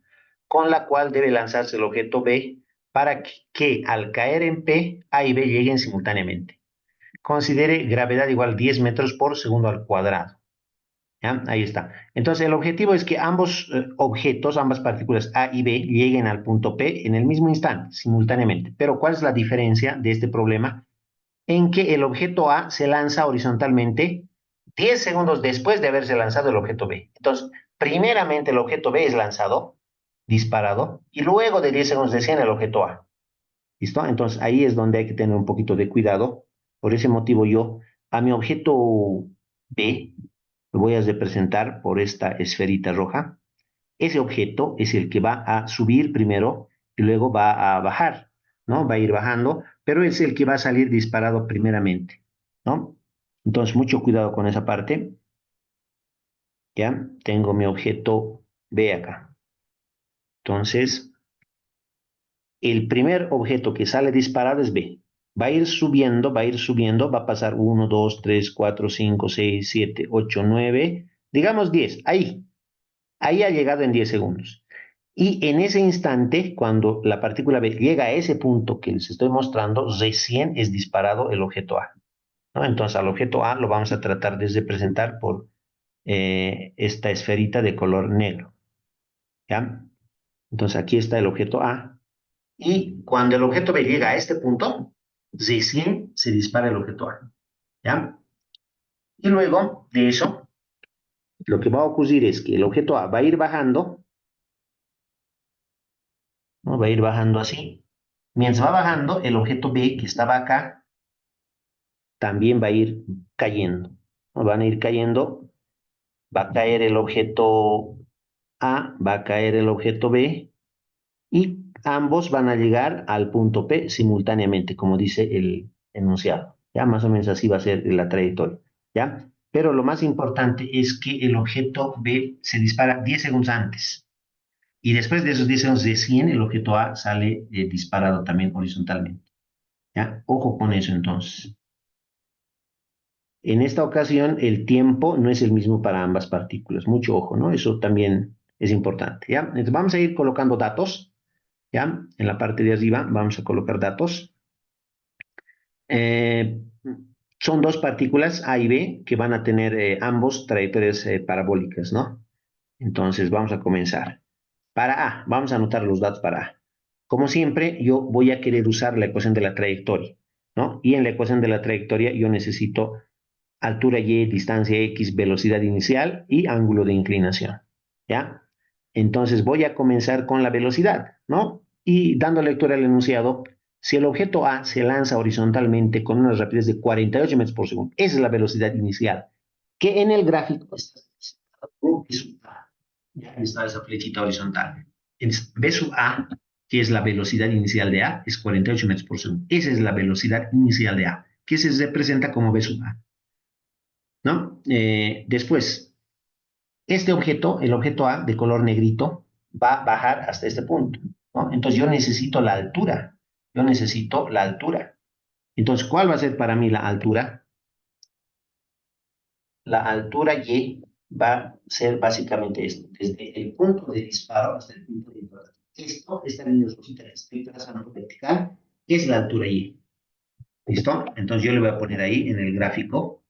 con la cual debe lanzarse el objeto B para que al caer en P, A y B lleguen simultáneamente. Considere gravedad igual 10 metros por segundo al cuadrado. ¿Ya? Ahí está. Entonces, el objetivo es que ambos objetos, ambas partículas A y B, lleguen al punto P en el mismo instante, simultáneamente. Pero, ¿cuál es la diferencia de este problema? En que el objeto A se lanza horizontalmente 10 segundos después de haberse lanzado el objeto B. Entonces, primeramente el objeto B es lanzado, disparado, y luego de 10 segundos recién el objeto A. ¿Listo? Entonces, ahí es donde hay que tener un poquito de cuidado. Por ese motivo yo a mi objeto B lo voy a representar por esta esferita roja. Ese objeto es el que va a subir primero y luego va a bajar, ¿no? Va a ir bajando, pero es el que va a salir disparado primeramente, ¿no? Entonces, mucho cuidado con esa parte. Ya tengo mi objeto B acá. Entonces, el primer objeto que sale disparado es B. Va a ir subiendo, va a ir subiendo, va a pasar 1, 2, 3, 4, 5, 6, 7, 8, 9, digamos 10. Ahí ha llegado en 10 segundos. Y en ese instante, cuando la partícula B llega a ese punto que les estoy mostrando, recién es disparado el objeto A, ¿no? Entonces, al objeto A lo vamos a tratar de representar por esta esferita de color negro, ¿ya? Entonces, aquí está el objeto A. Y cuando el objeto B llega a este punto, recién se dispara el objeto A, ¿ya? Y luego de eso, lo que va a ocurrir es que el objeto A va a ir bajando, ¿no? Va a ir bajando así. Mientras va bajando, el objeto B que estaba acá también va a ir cayendo, ¿no? Van a ir cayendo, va a caer el objeto A, va a caer el objeto B y ambos van a llegar al punto P simultáneamente, como dice el enunciado. Ya más o menos así va a ser la trayectoria, ¿ya? Pero lo más importante es que el objeto B se dispara 10 segundos antes. Y después de esos 10 segundos de 100, el objeto A sale disparado también horizontalmente. ¿Ya? Ojo con eso entonces. En esta ocasión, el tiempo no es el mismo para ambas partículas. Mucho ojo, ¿no? Eso también es importante, ¿ya? Entonces vamos a ir colocando datos, ¿ya? En la parte de arriba vamos a colocar datos. Eh, Son dos partículas A y B que van a tener ambos trayectorias parabólicas, ¿no? Entonces vamos a comenzar. Para A, vamos a anotar los datos para A. Como siempre, yo voy a querer usar la ecuación de la trayectoria, ¿no? Y en la ecuación de la trayectoria yo necesito altura y, distancia x, velocidad inicial y ángulo de inclinación, ¿ya? Entonces voy a comenzar con la velocidad, ¿no? Y dando lectura al enunciado, si el objeto A se lanza horizontalmente con una rapidez de 48 metros por segundo, esa es la velocidad inicial, que en el gráfico está B sub A, ya está esa flechita horizontal. B sub A, que es la velocidad inicial de A, es 48 metros por segundo. Esa es la velocidad inicial de A, que se representa como B sub A. ¿No? Después, este objeto, el objeto A de color negrito, va a bajar hasta este punto, ¿no? Entonces yo necesito la altura, yo necesito la altura. Entonces, ¿cuál va a ser para mí la altura? La altura Y va a ser básicamente esto, desde el punto de disparo hasta el punto de impacto. Esta línea rojita que estoy trazando vertical, es la altura Y. ¿Listo? Entonces yo le voy a poner ahí en el gráfico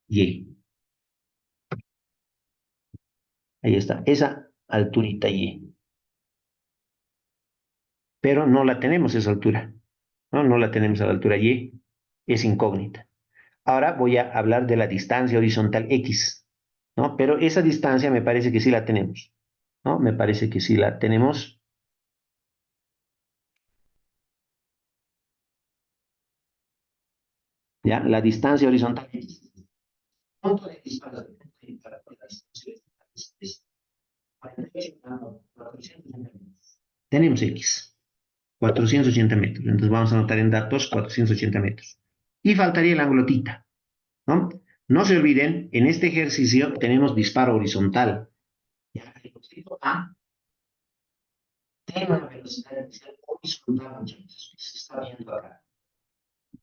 Y. Ahí está, esa alturita Y. Pero no la tenemos esa altura. ¿no? No la tenemos a la altura Y, es incógnita. Ahora voy a hablar de la distancia horizontal X, ¿no? Pero esa distancia me parece que sí la tenemos, ¿no? Me parece que sí la tenemos. ¿Ya? La distancia horizontal X. Punto de X para la distancia horizontal es 48, 480 metros. Tenemos X, 480 metros. Entonces vamos a anotar en datos 480 metros. Y faltaría el ángulo tita, ¿no? No se olviden, en este ejercicio tenemos disparo horizontal. Ya, el objeto A tiene una velocidad inicial horizontal, muchachos, que se está viendo acá.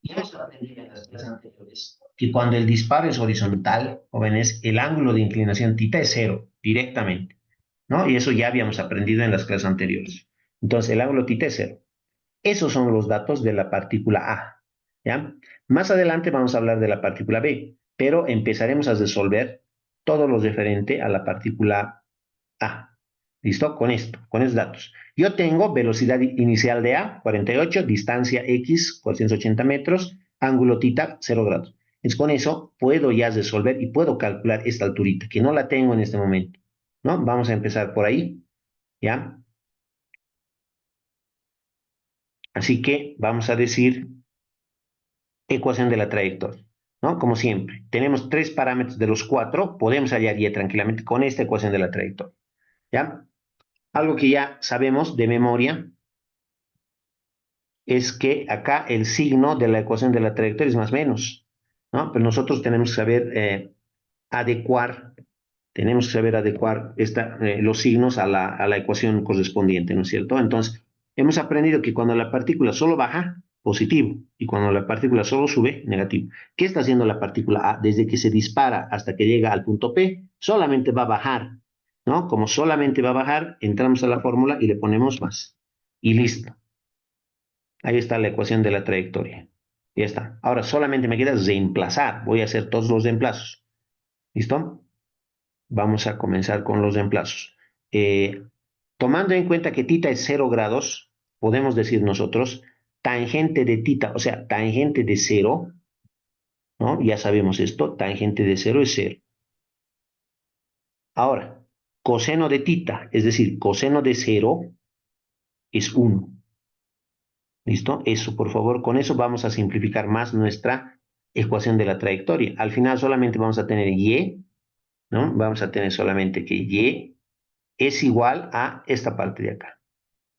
Y hemos aprendido en las clases anteriores que cuando el disparo es horizontal, jóvenes, el ángulo de inclinación tita es cero, directamente, ¿no? Y eso ya habíamos aprendido en las clases anteriores. Entonces, el ángulo tita es cero. Esos son los datos de la partícula A, ¿ya? Más adelante vamos a hablar de la partícula B, pero empezaremos a resolver todo lo referente a la partícula A. ¿Listo? Con esto, con esos datos. Yo tengo velocidad inicial de A, 48, distancia X, 480 metros, ángulo tita, 0 grados. Entonces, con eso puedo ya resolver y puedo calcular esta alturita, que no la tengo en este momento, ¿no? Vamos a empezar por ahí, ¿ya? Así que vamos a decir ecuación de la trayectoria, ¿no? Como siempre, tenemos tres parámetros de los cuatro, podemos hallar ya tranquilamente con esta ecuación de la trayectoria, ¿ya? Algo que ya sabemos de memoria es que acá el signo de la ecuación de la trayectoria es más menos, ¿no? Pero nosotros tenemos que saber adecuar, tenemos que saber adecuar los signos a la ecuación correspondiente, ¿no es cierto? Entonces, hemos aprendido que cuando la partícula solo baja, positivo, y cuando la partícula solo sube, negativo. ¿Qué está haciendo la partícula A? Desde que se dispara hasta que llega al punto P, solamente va a bajar, ¿no? Como solamente va a bajar, entramos a la fórmula y le ponemos más. Y listo. Ahí está la ecuación de la trayectoria. Ya está. Ahora solamente me queda reemplazar. Voy a hacer todos los reemplazos. ¿Listo? Vamos a comenzar con los reemplazos. Eh, Tomando en cuenta que tita es 0 grados, podemos decir nosotros tangente de tita, o sea, tangente de 0, ¿no? Ya sabemos esto, tangente de 0 es 0. Ahora, coseno de tita, es decir, coseno de 0 es 1. ¿Listo? Eso, por favor, con eso vamos a simplificar más nuestra ecuación de la trayectoria. Al final solamente vamos a tener y, ¿no? Vamos a tener solamente que y es igual a esta parte de acá.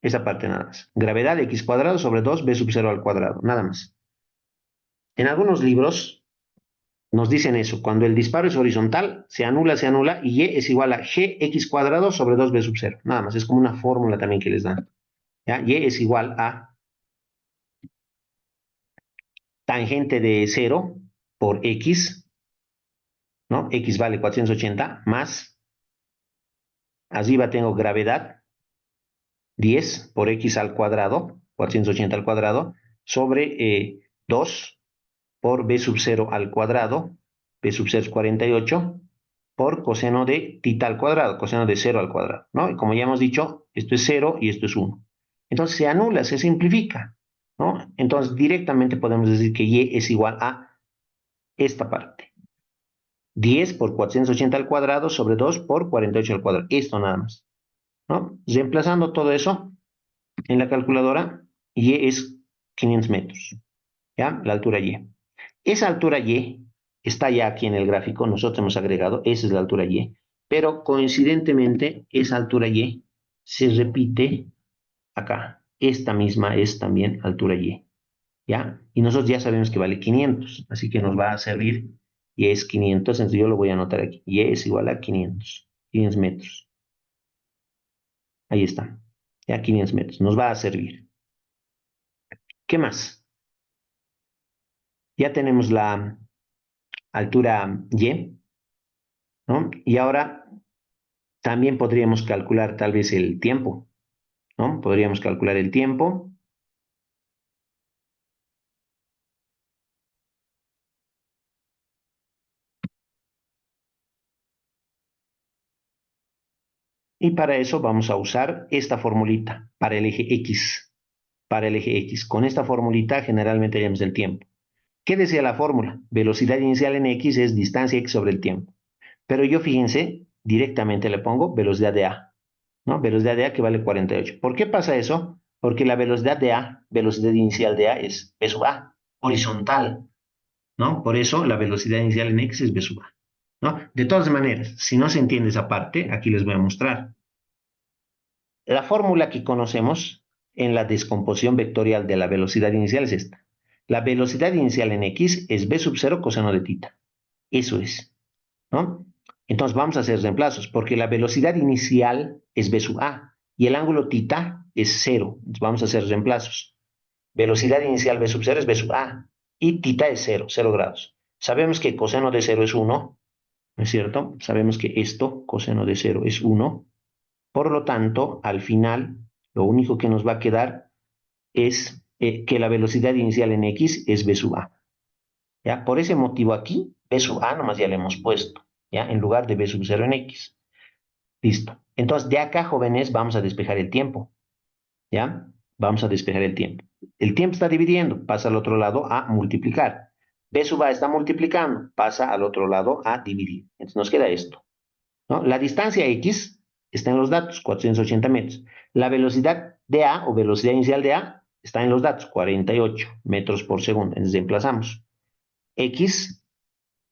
Esa parte nada más. Gravedad de x cuadrado sobre 2 b sub 0 al cuadrado, nada más. En algunos libros nos dicen eso. Cuando el disparo es horizontal, se anula y y es igual a gx cuadrado sobre 2 b sub 0. Nada más. Es como una fórmula también que les dan. ¿Ya? Y es igual a tangente de 0 por x, ¿no? X vale 480 más, arriba tengo gravedad, 10 por x al cuadrado, 480 al cuadrado, sobre 2 por b sub 0 al cuadrado, b sub 0 es 48, por coseno de tita al cuadrado, coseno de 0 al cuadrado, ¿no? Y como ya hemos dicho, esto es 0 y esto es 1. Entonces se anula, se simplifica, ¿no? Entonces directamente podemos decir que y es igual a esta parte. 10 por 480 al cuadrado sobre 2 por 48 al cuadrado. Esto nada más, ¿no? Reemplazando todo eso en la calculadora, y es 500 metros, ¿ya? La altura y. Esa altura y está ya aquí en el gráfico, nosotros hemos agregado, esa es la altura y, pero coincidentemente esa altura y se repite acá. Esta misma es también altura y, ¿ya? Y nosotros ya sabemos que vale 500, así que nos va a servir y es 500, entonces yo lo voy a anotar aquí. Y es igual a 500 metros. Ahí está, ya 500 metros, nos va a servir. ¿Qué más? Ya tenemos la altura y, ¿no? Y ahora también podríamos calcular tal vez el tiempo, ¿no? Podríamos calcular el tiempo. Y para eso vamos a usar esta formulita para el eje X. para el eje X. Con esta formulita generalmente hallamos el tiempo. ¿Qué decía la fórmula? Velocidad inicial en X es distancia X sobre el tiempo. Pero yo, fíjense, directamente le pongo velocidad de A, ¿no? Velocidad de A que vale 48. ¿Por qué pasa eso? Porque la velocidad de A, velocidad inicial de A es B sub A, horizontal, ¿no? Por eso la velocidad inicial en X es B sub A, ¿no? De todas maneras, si no se entiende esa parte, aquí les voy a mostrar. La fórmula que conocemos en la descomposición vectorial de la velocidad inicial es esta. La velocidad inicial en X es B sub 0 coseno de tita. Eso es, ¿no? Entonces vamos a hacer reemplazos, porque la velocidad inicial es B sub A y el ángulo tita es 0. Entonces vamos a hacer reemplazos. Velocidad inicial B sub 0 es B sub A y tita es 0, 0 grados. Sabemos que coseno de 0 es 1, ¿no es cierto? Sabemos que esto, coseno de 0, es 1. Por lo tanto, al final, lo único que nos va a quedar es que la velocidad inicial en X es B sub A. ¿Ya? Por ese motivo aquí, B sub A nomás ya le hemos puesto, ¿ya? En lugar de B sub 0 en X. Listo. Entonces, de acá, jóvenes, vamos a despejar el tiempo, ¿ya? Vamos a despejar el tiempo. El tiempo está dividiendo, pasa al otro lado a multiplicar. B sub A está multiplicando, pasa al otro lado a dividir. Entonces nos queda esto, ¿no? La distancia X está en los datos, 480 metros. La velocidad de A o velocidad inicial de A está en los datos, 48 metros por segundo. Entonces reemplazamos. X,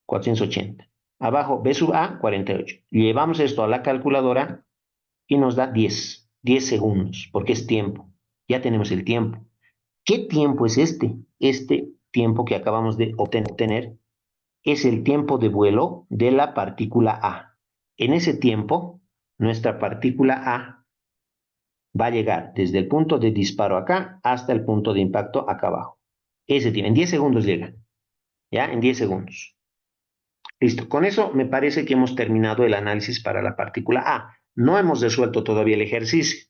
480. Abajo, B sub A, 48. Llevamos esto a la calculadora y nos da 10 segundos, porque es tiempo. Ya tenemos el tiempo. ¿Qué tiempo es este? Este tiempo que acabamos de obtener es el tiempo de vuelo de la partícula A. En ese tiempo, nuestra partícula A va a llegar desde el punto de disparo acá hasta el punto de impacto acá abajo. Ese tiempo, en 10 segundos llega, ¿ya? En 10 segundos. Listo, con eso me parece que hemos terminado el análisis para la partícula A. No hemos resuelto todavía el ejercicio,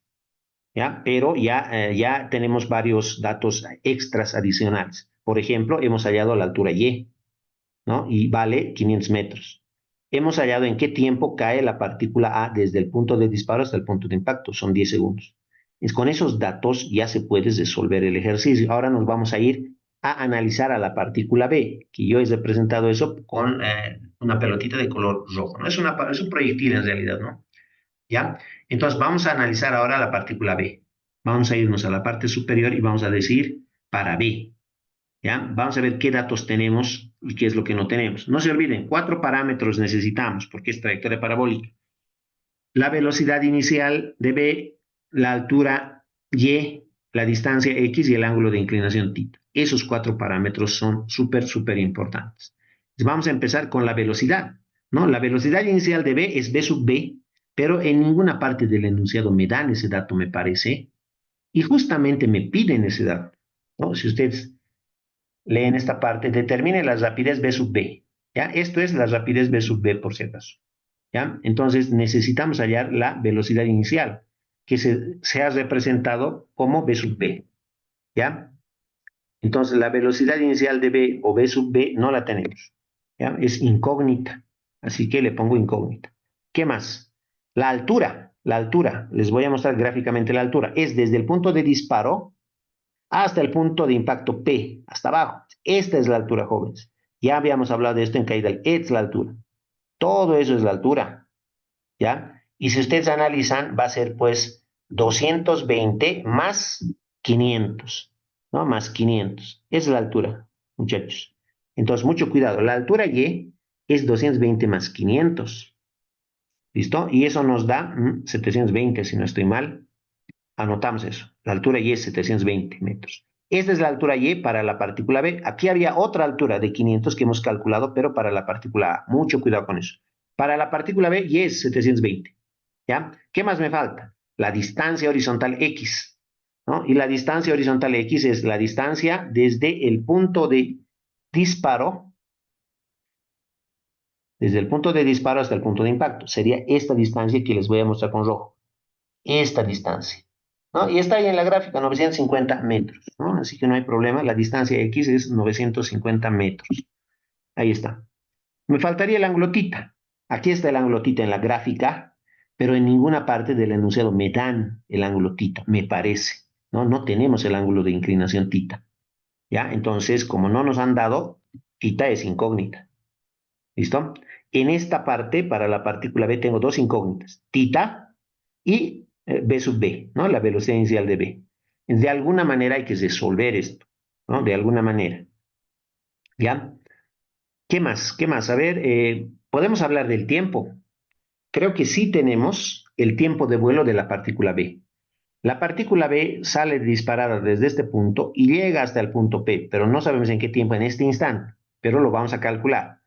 ¿ya? Pero ya tenemos varios datos extras adicionales. Por ejemplo, hemos hallado la altura Y, ¿no? Y vale 500 metros. Hemos hallado en qué tiempo cae la partícula A desde el punto de disparo hasta el punto de impacto, son 10 segundos. Con esos datos ya se puede resolver el ejercicio. Ahora nos vamos a ir a analizar a la partícula B, que yo he representado eso con una pelotita de color rojo, ¿no? Es un proyectil en realidad, ¿no? ¿Ya? Entonces vamos a analizar ahora la partícula B. Vamos a irnos a la parte superior y vamos a decir para B, ¿ya? Vamos a ver qué datos tenemos y qué es lo que no tenemos. No se olviden, 4 parámetros necesitamos porque es trayectoria parabólica. La velocidad inicial de B, la altura Y, la distancia X y el ángulo de inclinación θ. Esos 4 parámetros son súper importantes. Entonces vamos a empezar con la velocidad, ¿no? La velocidad inicial de B es B sub B, pero en ninguna parte del enunciado me dan ese dato, me parece, y justamente me piden ese dato, ¿no? Si ustedes leen esta parte, determine la rapidez B sub B, ¿ya? Esto es la rapidez B sub B, por si acaso, ¿ya? Entonces necesitamos hallar la velocidad inicial, que se ha representado como B sub B, ¿ya? Entonces la velocidad inicial de B o B sub B no la tenemos, ¿ya? Es incógnita, así que le pongo incógnita. ¿Qué más? La altura, les voy a mostrar gráficamente la altura, es desde el punto de disparo hasta el punto de impacto P, hasta abajo. Esta es la altura, jóvenes. Ya habíamos hablado de esto en caída. Esta es la altura. Todo eso es la altura, ¿ya? Y si ustedes analizan, va a ser pues 220 más 500, ¿no? Más 500. Esa es la altura, muchachos. Entonces, mucho cuidado. La altura Y es 220 más 500. ¿Listo? Y eso nos da 720, si no estoy mal. Anotamos eso. La altura Y es 720 metros. Esta es la altura Y para la partícula B. Aquí había otra altura de 500 que hemos calculado, pero para la partícula A. Mucho cuidado con eso. Para la partícula B, Y es 720. ¿Ya? ¿Qué más me falta? La distancia horizontal X, ¿no? Y la distancia horizontal X es la distancia desde el punto de disparo, desde el punto de disparo hasta el punto de impacto. Sería esta distancia que les voy a mostrar con rojo. Esta distancia, ¿no? Y está ahí en la gráfica, 950 metros, ¿no? Así que no hay problema, la distancia X es 950 metros. Ahí está. Me faltaría el ángulo θ. Aquí está el ángulo θ en la gráfica, pero en ninguna parte del enunciado me dan el ángulo θ, me parece, ¿no? No tenemos el ángulo de inclinación tita, ¿ya? Entonces, como no nos han dado, tita es incógnita, ¿listo? En esta parte, para la partícula B, tengo dos incógnitas, tita y B sub B, ¿no? La velocidad inicial de B. De alguna manera hay que resolver esto, ¿no? De alguna manera, ¿ya? ¿Qué más? ¿Qué más? A ver, podemos hablar del tiempo. Creo que sí tenemos el tiempo de vuelo de la partícula B. La partícula B sale disparada desde este punto y llega hasta el punto P, pero no sabemos en qué tiempo en este instante, pero lo vamos a calcular,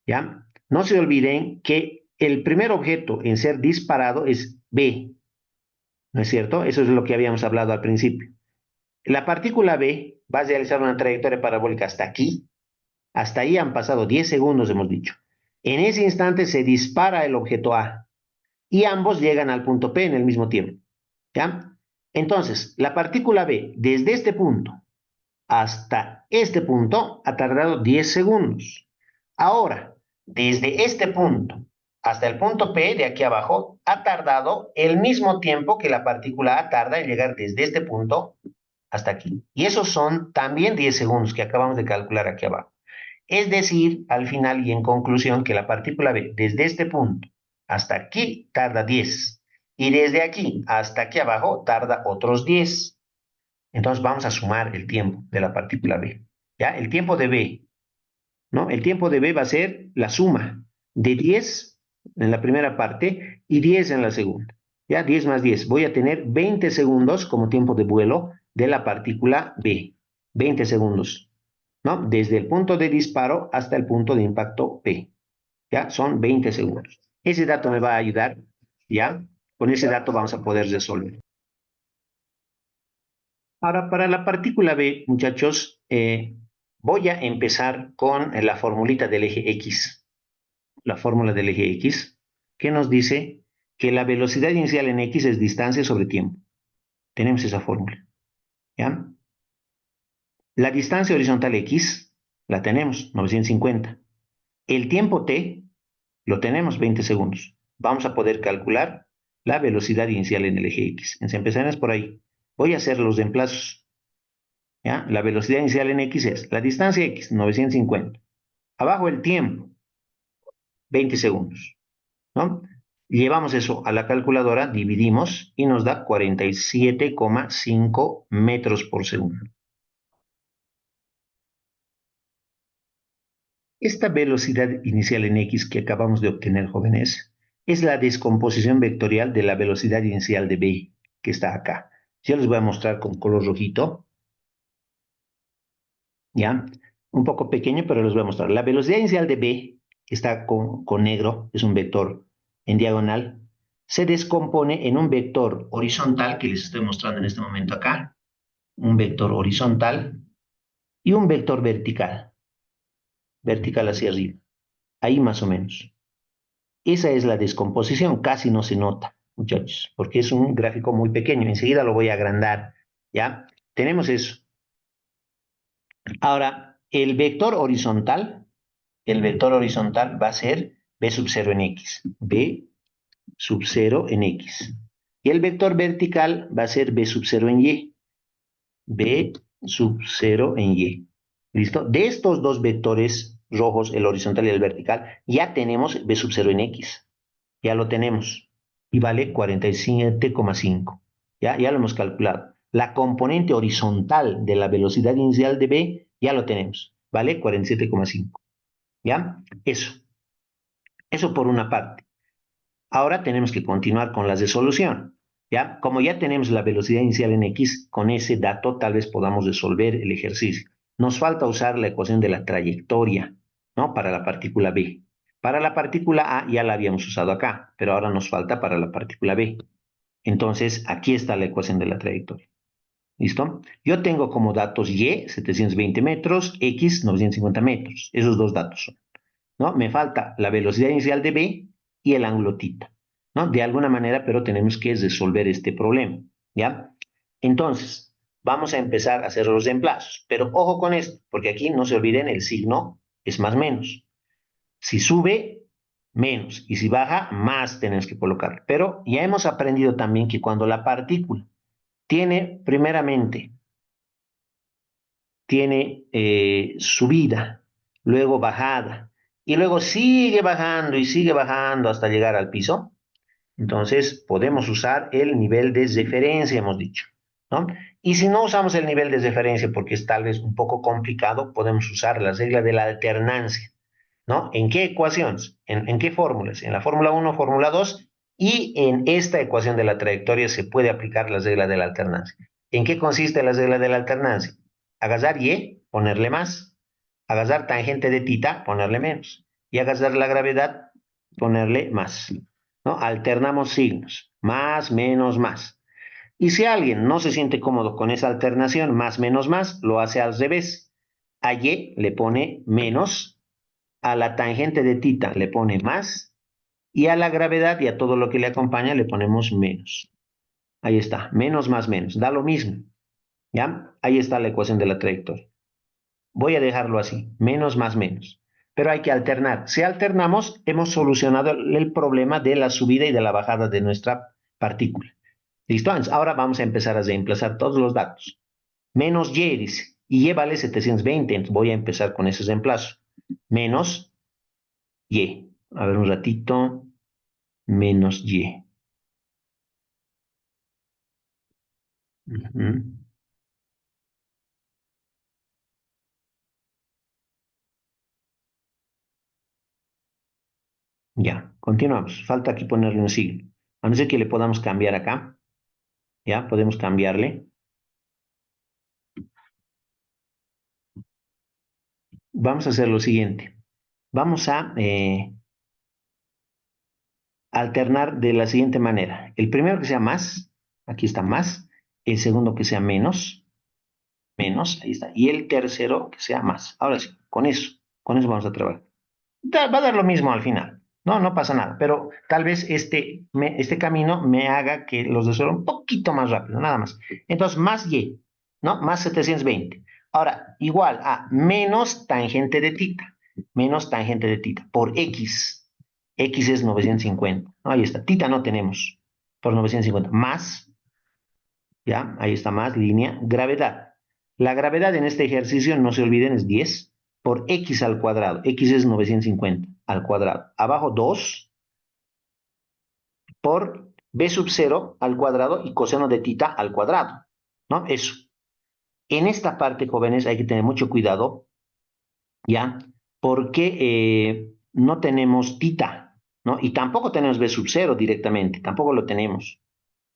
¿ya? No se olviden que el primer objeto en ser disparado es B, ¿no es cierto? Eso es lo que habíamos hablado al principio. La partícula B va a realizar una trayectoria parabólica hasta aquí. Hasta ahí han pasado 10 segundos, hemos dicho. En ese instante se dispara el objeto A y ambos llegan al punto P en el mismo tiempo, ¿ya? Entonces, la partícula B, desde este punto hasta este punto, ha tardado 10 segundos. Ahora, desde este punto hasta el punto P de aquí abajo, ha tardado el mismo tiempo que la partícula A tarda en llegar desde este punto hasta aquí. Y esos son también 10 segundos que acabamos de calcular aquí abajo. Es decir, al final y en conclusión, que la partícula B desde este punto hasta aquí tarda 10 y desde aquí hasta aquí abajo tarda otros 10. Entonces vamos a sumar el tiempo de la partícula B. ¿Ya? El tiempo de B, ¿no? El tiempo de B va a ser la suma de 10 en la primera parte y 10 en la segunda. ¿Ya? 10 más 10. Voy a tener 20 segundos como tiempo de vuelo de la partícula B. 20 segundos, ¿no? Desde el punto de disparo hasta el punto de impacto P. ¿Ya? Son 20 segundos. Ese dato me va a ayudar, ¿ya? Con ese dato vamos a poder resolver. Ahora, para la partícula B, muchachos, voy a empezar con la formulita del eje X. La fórmula del eje X, que nos dice que la velocidad inicial en X es distancia sobre tiempo. Tenemos esa fórmula, ¿ya? La distancia horizontal X la tenemos, 950. El tiempo T lo tenemos, 20 segundos. Vamos a poder calcular la velocidad inicial en el eje X. Empezaremos por ahí. Voy a hacer los reemplazos, ¿ya? La velocidad inicial en X es la distancia X, 950. Abajo el tiempo, 20 segundos, ¿no? Llevamos eso a la calculadora, dividimos y nos da 47,5 metros por segundo. Esta velocidad inicial en X que acabamos de obtener, jóvenes, es la descomposición vectorial de la velocidad inicial de B, que está acá. Yo les voy a mostrar con color rojito, ¿ya? Un poco pequeño, pero les voy a mostrar. La velocidad inicial de B, que está con negro, es un vector en diagonal, se descompone en un vector horizontal, que les estoy mostrando en este momento acá, un vector horizontal y un vector vertical, vertical hacia arriba, ahí más o menos. Esa es la descomposición, casi no se nota, muchachos, porque es un gráfico muy pequeño. Enseguida lo voy a agrandar, ¿ya? Tenemos eso. Ahora, el vector horizontal va a ser B sub 0 en X, B sub 0 en X. Y el vector vertical va a ser B sub 0 en Y, B sub 0 en Y. ¿Listo? De estos dos vectores rojos, el horizontal y el vertical, ya tenemos B sub 0 en X. Ya lo tenemos. Y vale 47,5. Ya lo hemos calculado. La componente horizontal de la velocidad inicial de B ya lo tenemos. Vale 47,5. ¿Ya? Eso por una parte. Ahora tenemos que continuar con la resolución. ¿Ya? Como ya tenemos la velocidad inicial en X, con ese dato tal vez podamos resolver el ejercicio. Nos falta usar la ecuación de la trayectoria, ¿no? Para la partícula B. Para la partícula A ya la habíamos usado acá, pero ahora nos falta para la partícula B. Entonces, aquí está la ecuación de la trayectoria. ¿Listo? Yo tengo como datos Y, 720 metros, X, 950 metros. Esos dos datos son, ¿no? Me falta la velocidad inicial de B y el ángulo tita, ¿no? De alguna manera, pero tenemos que resolver este problema, ¿ya? Entonces, vamos a empezar a hacer los reemplazos, pero ojo con esto, porque aquí no se olviden, el signo es más menos. Si sube, menos, y si baja, más tenemos que colocar. Pero ya hemos aprendido también que cuando la partícula tiene primeramente, tiene subida, luego bajada, y luego sigue bajando hasta llegar al piso. Entonces, podemos usar el nivel de referencia, hemos dicho, ¿no? Y si no usamos el nivel de referencia porque es tal vez un poco complicado, podemos usar la regla de la alternancia, ¿no? ¿En qué ecuaciones? ¿En qué fórmulas? En la fórmula uno, fórmula 2 y en esta ecuación de la trayectoria se puede aplicar la regla de la alternancia. ¿En qué consiste la regla de la alternancia? Agarrar y, ponerle más. Agarrar tangente de tita, ponerle menos. Y agarrar la gravedad, ponerle más. ¿No? Alternamos signos, más, menos, más. Y si alguien no se siente cómodo con esa alternación, más, menos, más, lo hace al revés. A Y le pone menos, a la tangente de tita le pone más, y a la gravedad y a todo lo que le acompaña le ponemos menos. Ahí está, menos más menos, da lo mismo. ¿Ya? Ahí está la ecuación de la trayectoria. Voy a dejarlo así, menos más menos. Pero hay que alternar. Si alternamos, hemos solucionado el problema de la subida y de la bajada de nuestra partícula. ¿Listo? Entonces, ahora vamos a empezar a reemplazar todos los datos. Menos y, dice, y y vale 720, entonces voy a empezar con ese reemplazo. Menos y. A ver un ratito. Menos y. Ujú. Ya, continuamos. Falta aquí ponerle un signo. A no ser que le podamos cambiar acá. Ya, podemos cambiarle. Vamos a hacer lo siguiente. Vamos a alternar de la siguiente manera. El primero que sea más, aquí está más. El segundo que sea menos, menos, ahí está. Y el tercero que sea más. Ahora sí, con eso vamos a trabajar. Va a dar lo mismo al final. No, no pasa nada, pero tal vez este camino me haga que los resuelva un poquito más rápido, nada más. Entonces, más y, ¿no? Más 720. Ahora, igual a menos tangente de tita, menos tangente de tita, por x. X es 950, ¿no? Ahí está. Tita no tenemos, por 950. Más, ¿ya? Ahí está más, línea, gravedad. La gravedad en este ejercicio, no se olviden, es 10 por x al cuadrado. X es 950 al cuadrado. Abajo 2 por b sub 0 al cuadrado y coseno de tita al cuadrado. ¿No? Eso. En esta parte, jóvenes, hay que tener mucho cuidado, ¿ya? Porque no tenemos tita, ¿no? Y tampoco tenemos b sub 0 directamente, tampoco lo tenemos,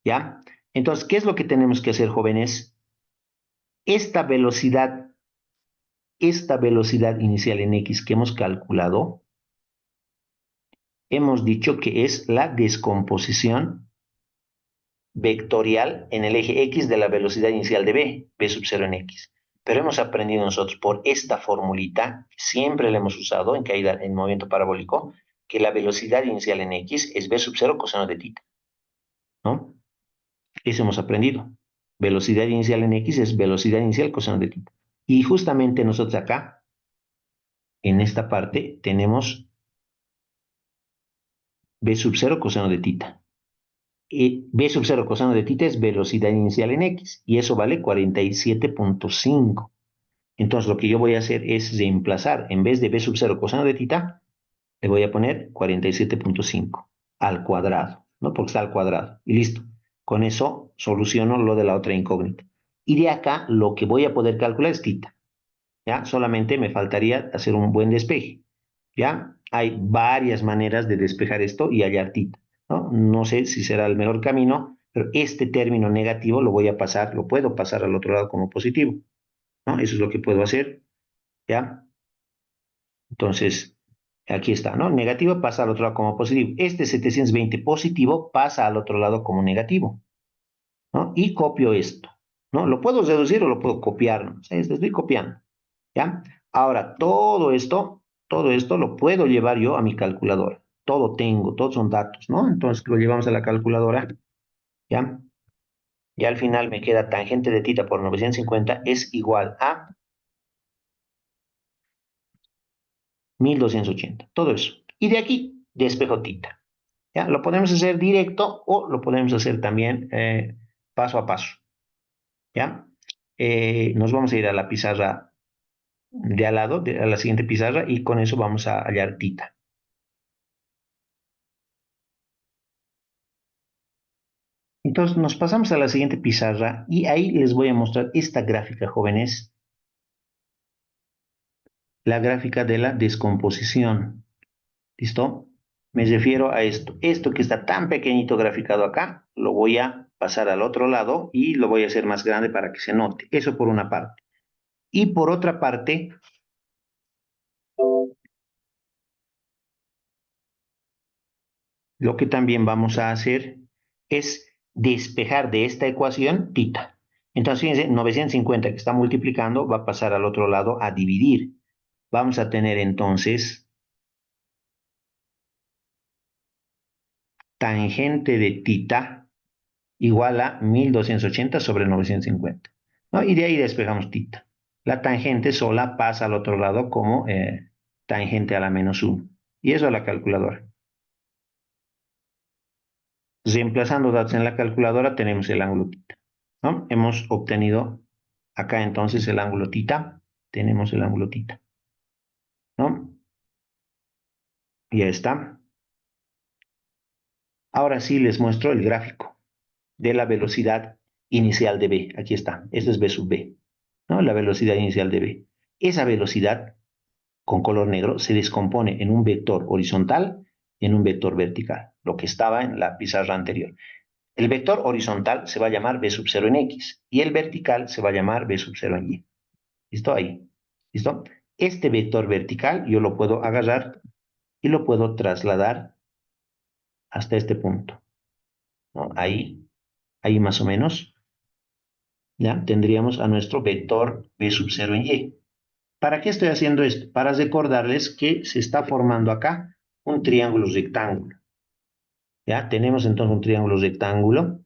¿ya? Entonces, ¿qué es lo que tenemos que hacer, jóvenes? Esta velocidad, esta velocidad inicial en x que hemos calculado, hemos dicho que es la descomposición vectorial en el eje x de la velocidad inicial de b sub 0 en x. Pero hemos aprendido nosotros por esta formulita, siempre la hemos usado en caída en movimiento parabólico, que la velocidad inicial en x es b sub 0 coseno de tita, ¿no? Eso hemos aprendido. Velocidad inicial en x es velocidad inicial coseno de tita. Y justamente nosotros acá, en esta parte, tenemos b sub 0 coseno de tita. B sub 0 coseno de tita es velocidad inicial en x, y eso vale 47.5. Entonces lo que yo voy a hacer es reemplazar, en vez de b sub 0 coseno de tita, le voy a poner 47.5 al cuadrado, ¿no? Porque está al cuadrado. Y listo. Con eso soluciono lo de la otra incógnita. Y de acá lo que voy a poder calcular es tita. ¿Ya? Solamente me faltaría hacer un buen despeje. ¿Ya? Hay varias maneras de despejar esto y hallar tita, ¿no? No sé si será el mejor camino, pero este término negativo lo voy a pasar, lo puedo pasar al otro lado como positivo, ¿no? Eso es lo que puedo hacer, ¿ya? Entonces, aquí está, ¿no? Negativo pasa al otro lado como positivo. Este 720 positivo pasa al otro lado como negativo, ¿no? Y copio esto, ¿no? Lo puedo reducir o lo puedo copiar, ¿no? O sea, estoy copiando, ¿ya? Ahora, todo esto lo puedo llevar yo a mi calculadora. Todo tengo, todos son datos, ¿no? Entonces lo llevamos a la calculadora, ¿ya? Y al final me queda tangente de tita por 950 es igual a 1280. Todo eso. Y de aquí despejo tita. ¿Ya? Lo podemos hacer directo o lo podemos hacer también paso a paso. ¿ya? Nos vamos a ir a la pizarra de al lado, a la siguiente pizarra, y con eso vamos a hallar tita. Entonces nos pasamos a la siguiente pizarra y ahí les voy a mostrar esta gráfica, jóvenes, la gráfica de la descomposición. ¿Listo? Me refiero a esto. Esto que está tan pequeñito graficado acá, lo voy a pasar al otro lado y lo voy a hacer más grande para que se note. Eso por una parte. Y por otra parte, lo que también vamos a hacer es despejar de esta ecuación tita. Entonces, fíjense, 950 que está multiplicando va a pasar al otro lado a dividir. Vamos a tener entonces tangente de tita igual a 1280 sobre 950. ¿No? Y de ahí despejamos tita. La tangente sola pasa al otro lado como tangente a la menos 1. Y eso a la calculadora. Reemplazando datos en la calculadora tenemos el ángulo tita. ¿No? Hemos obtenido acá entonces el ángulo tita. Tenemos el ángulo tita. ¿No? Ya está. Ahora sí les muestro el gráfico de la velocidad inicial de B. Aquí está. Esto es B sub B. ¿No? La velocidad inicial de B. Esa velocidad con color negro se descompone en un vector horizontal y en un vector vertical, lo que estaba en la pizarra anterior. El vector horizontal se va a llamar B sub 0 en X y el vertical se va a llamar B sub 0 en Y. ¿Listo? Ahí. ¿Listo? Este vector vertical yo lo puedo agarrar y lo puedo trasladar hasta este punto. ¿No? Ahí más o menos, ya tendríamos a nuestro vector B sub 0 en Y. ¿Para qué estoy haciendo esto? Para recordarles que se está formando acá un triángulo rectángulo. ¿Ya? Tenemos entonces un triángulo rectángulo,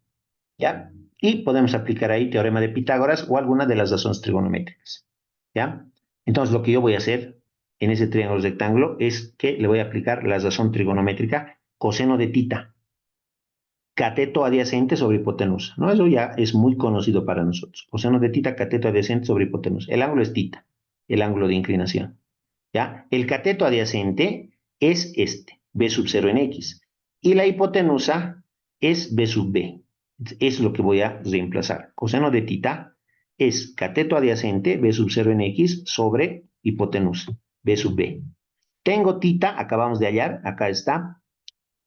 ¿ya? Y podemos aplicar ahí teorema de Pitágoras o alguna de las razones trigonométricas, ¿ya? Entonces lo que yo voy a hacer en ese triángulo rectángulo es que le voy a aplicar la razón trigonométrica coseno de tita, cateto adyacente sobre hipotenusa, ¿no? Eso ya es muy conocido para nosotros. Coseno de tita, cateto adyacente sobre hipotenusa. El ángulo es tita, el ángulo de inclinación, ¿ya? El cateto adyacente es este, B sub 0 en X. Y la hipotenusa es B sub B. Eso es lo que voy a reemplazar. Coseno de tita es cateto adyacente, B sub 0 en X, sobre hipotenusa, B sub B. Tengo tita, acabamos de hallar, acá está.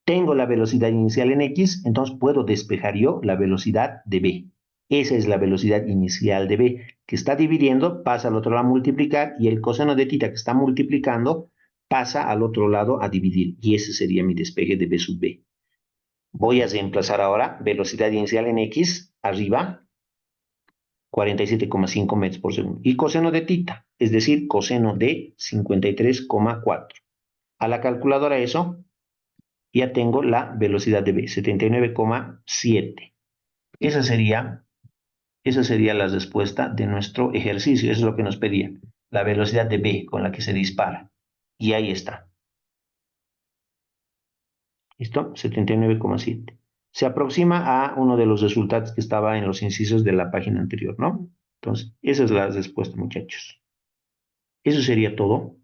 Tengo la velocidad inicial en X, entonces puedo despejar yo la velocidad de B. Esa es la velocidad inicial de B, que está dividiendo, pasa al otro lado a multiplicar, y el coseno de tita que está multiplicando pasa al otro lado a dividir. Y ese sería mi despeje de B sub B. Voy a reemplazar ahora velocidad inicial en X, arriba, 47,5 metros por segundo. Y coseno de tita, es decir, coseno de 53,4. A la calculadora eso, ya tengo la velocidad de B, 79,7. Esa sería la respuesta de nuestro ejercicio. Eso es lo que nos pedía. La velocidad de B con la que se dispara. Y ahí está. ¿Listo? 79,7. Se aproxima a uno de los resultados que estaba en los incisos de la página anterior, ¿no? Entonces, esa es la respuesta, muchachos. Eso sería todo.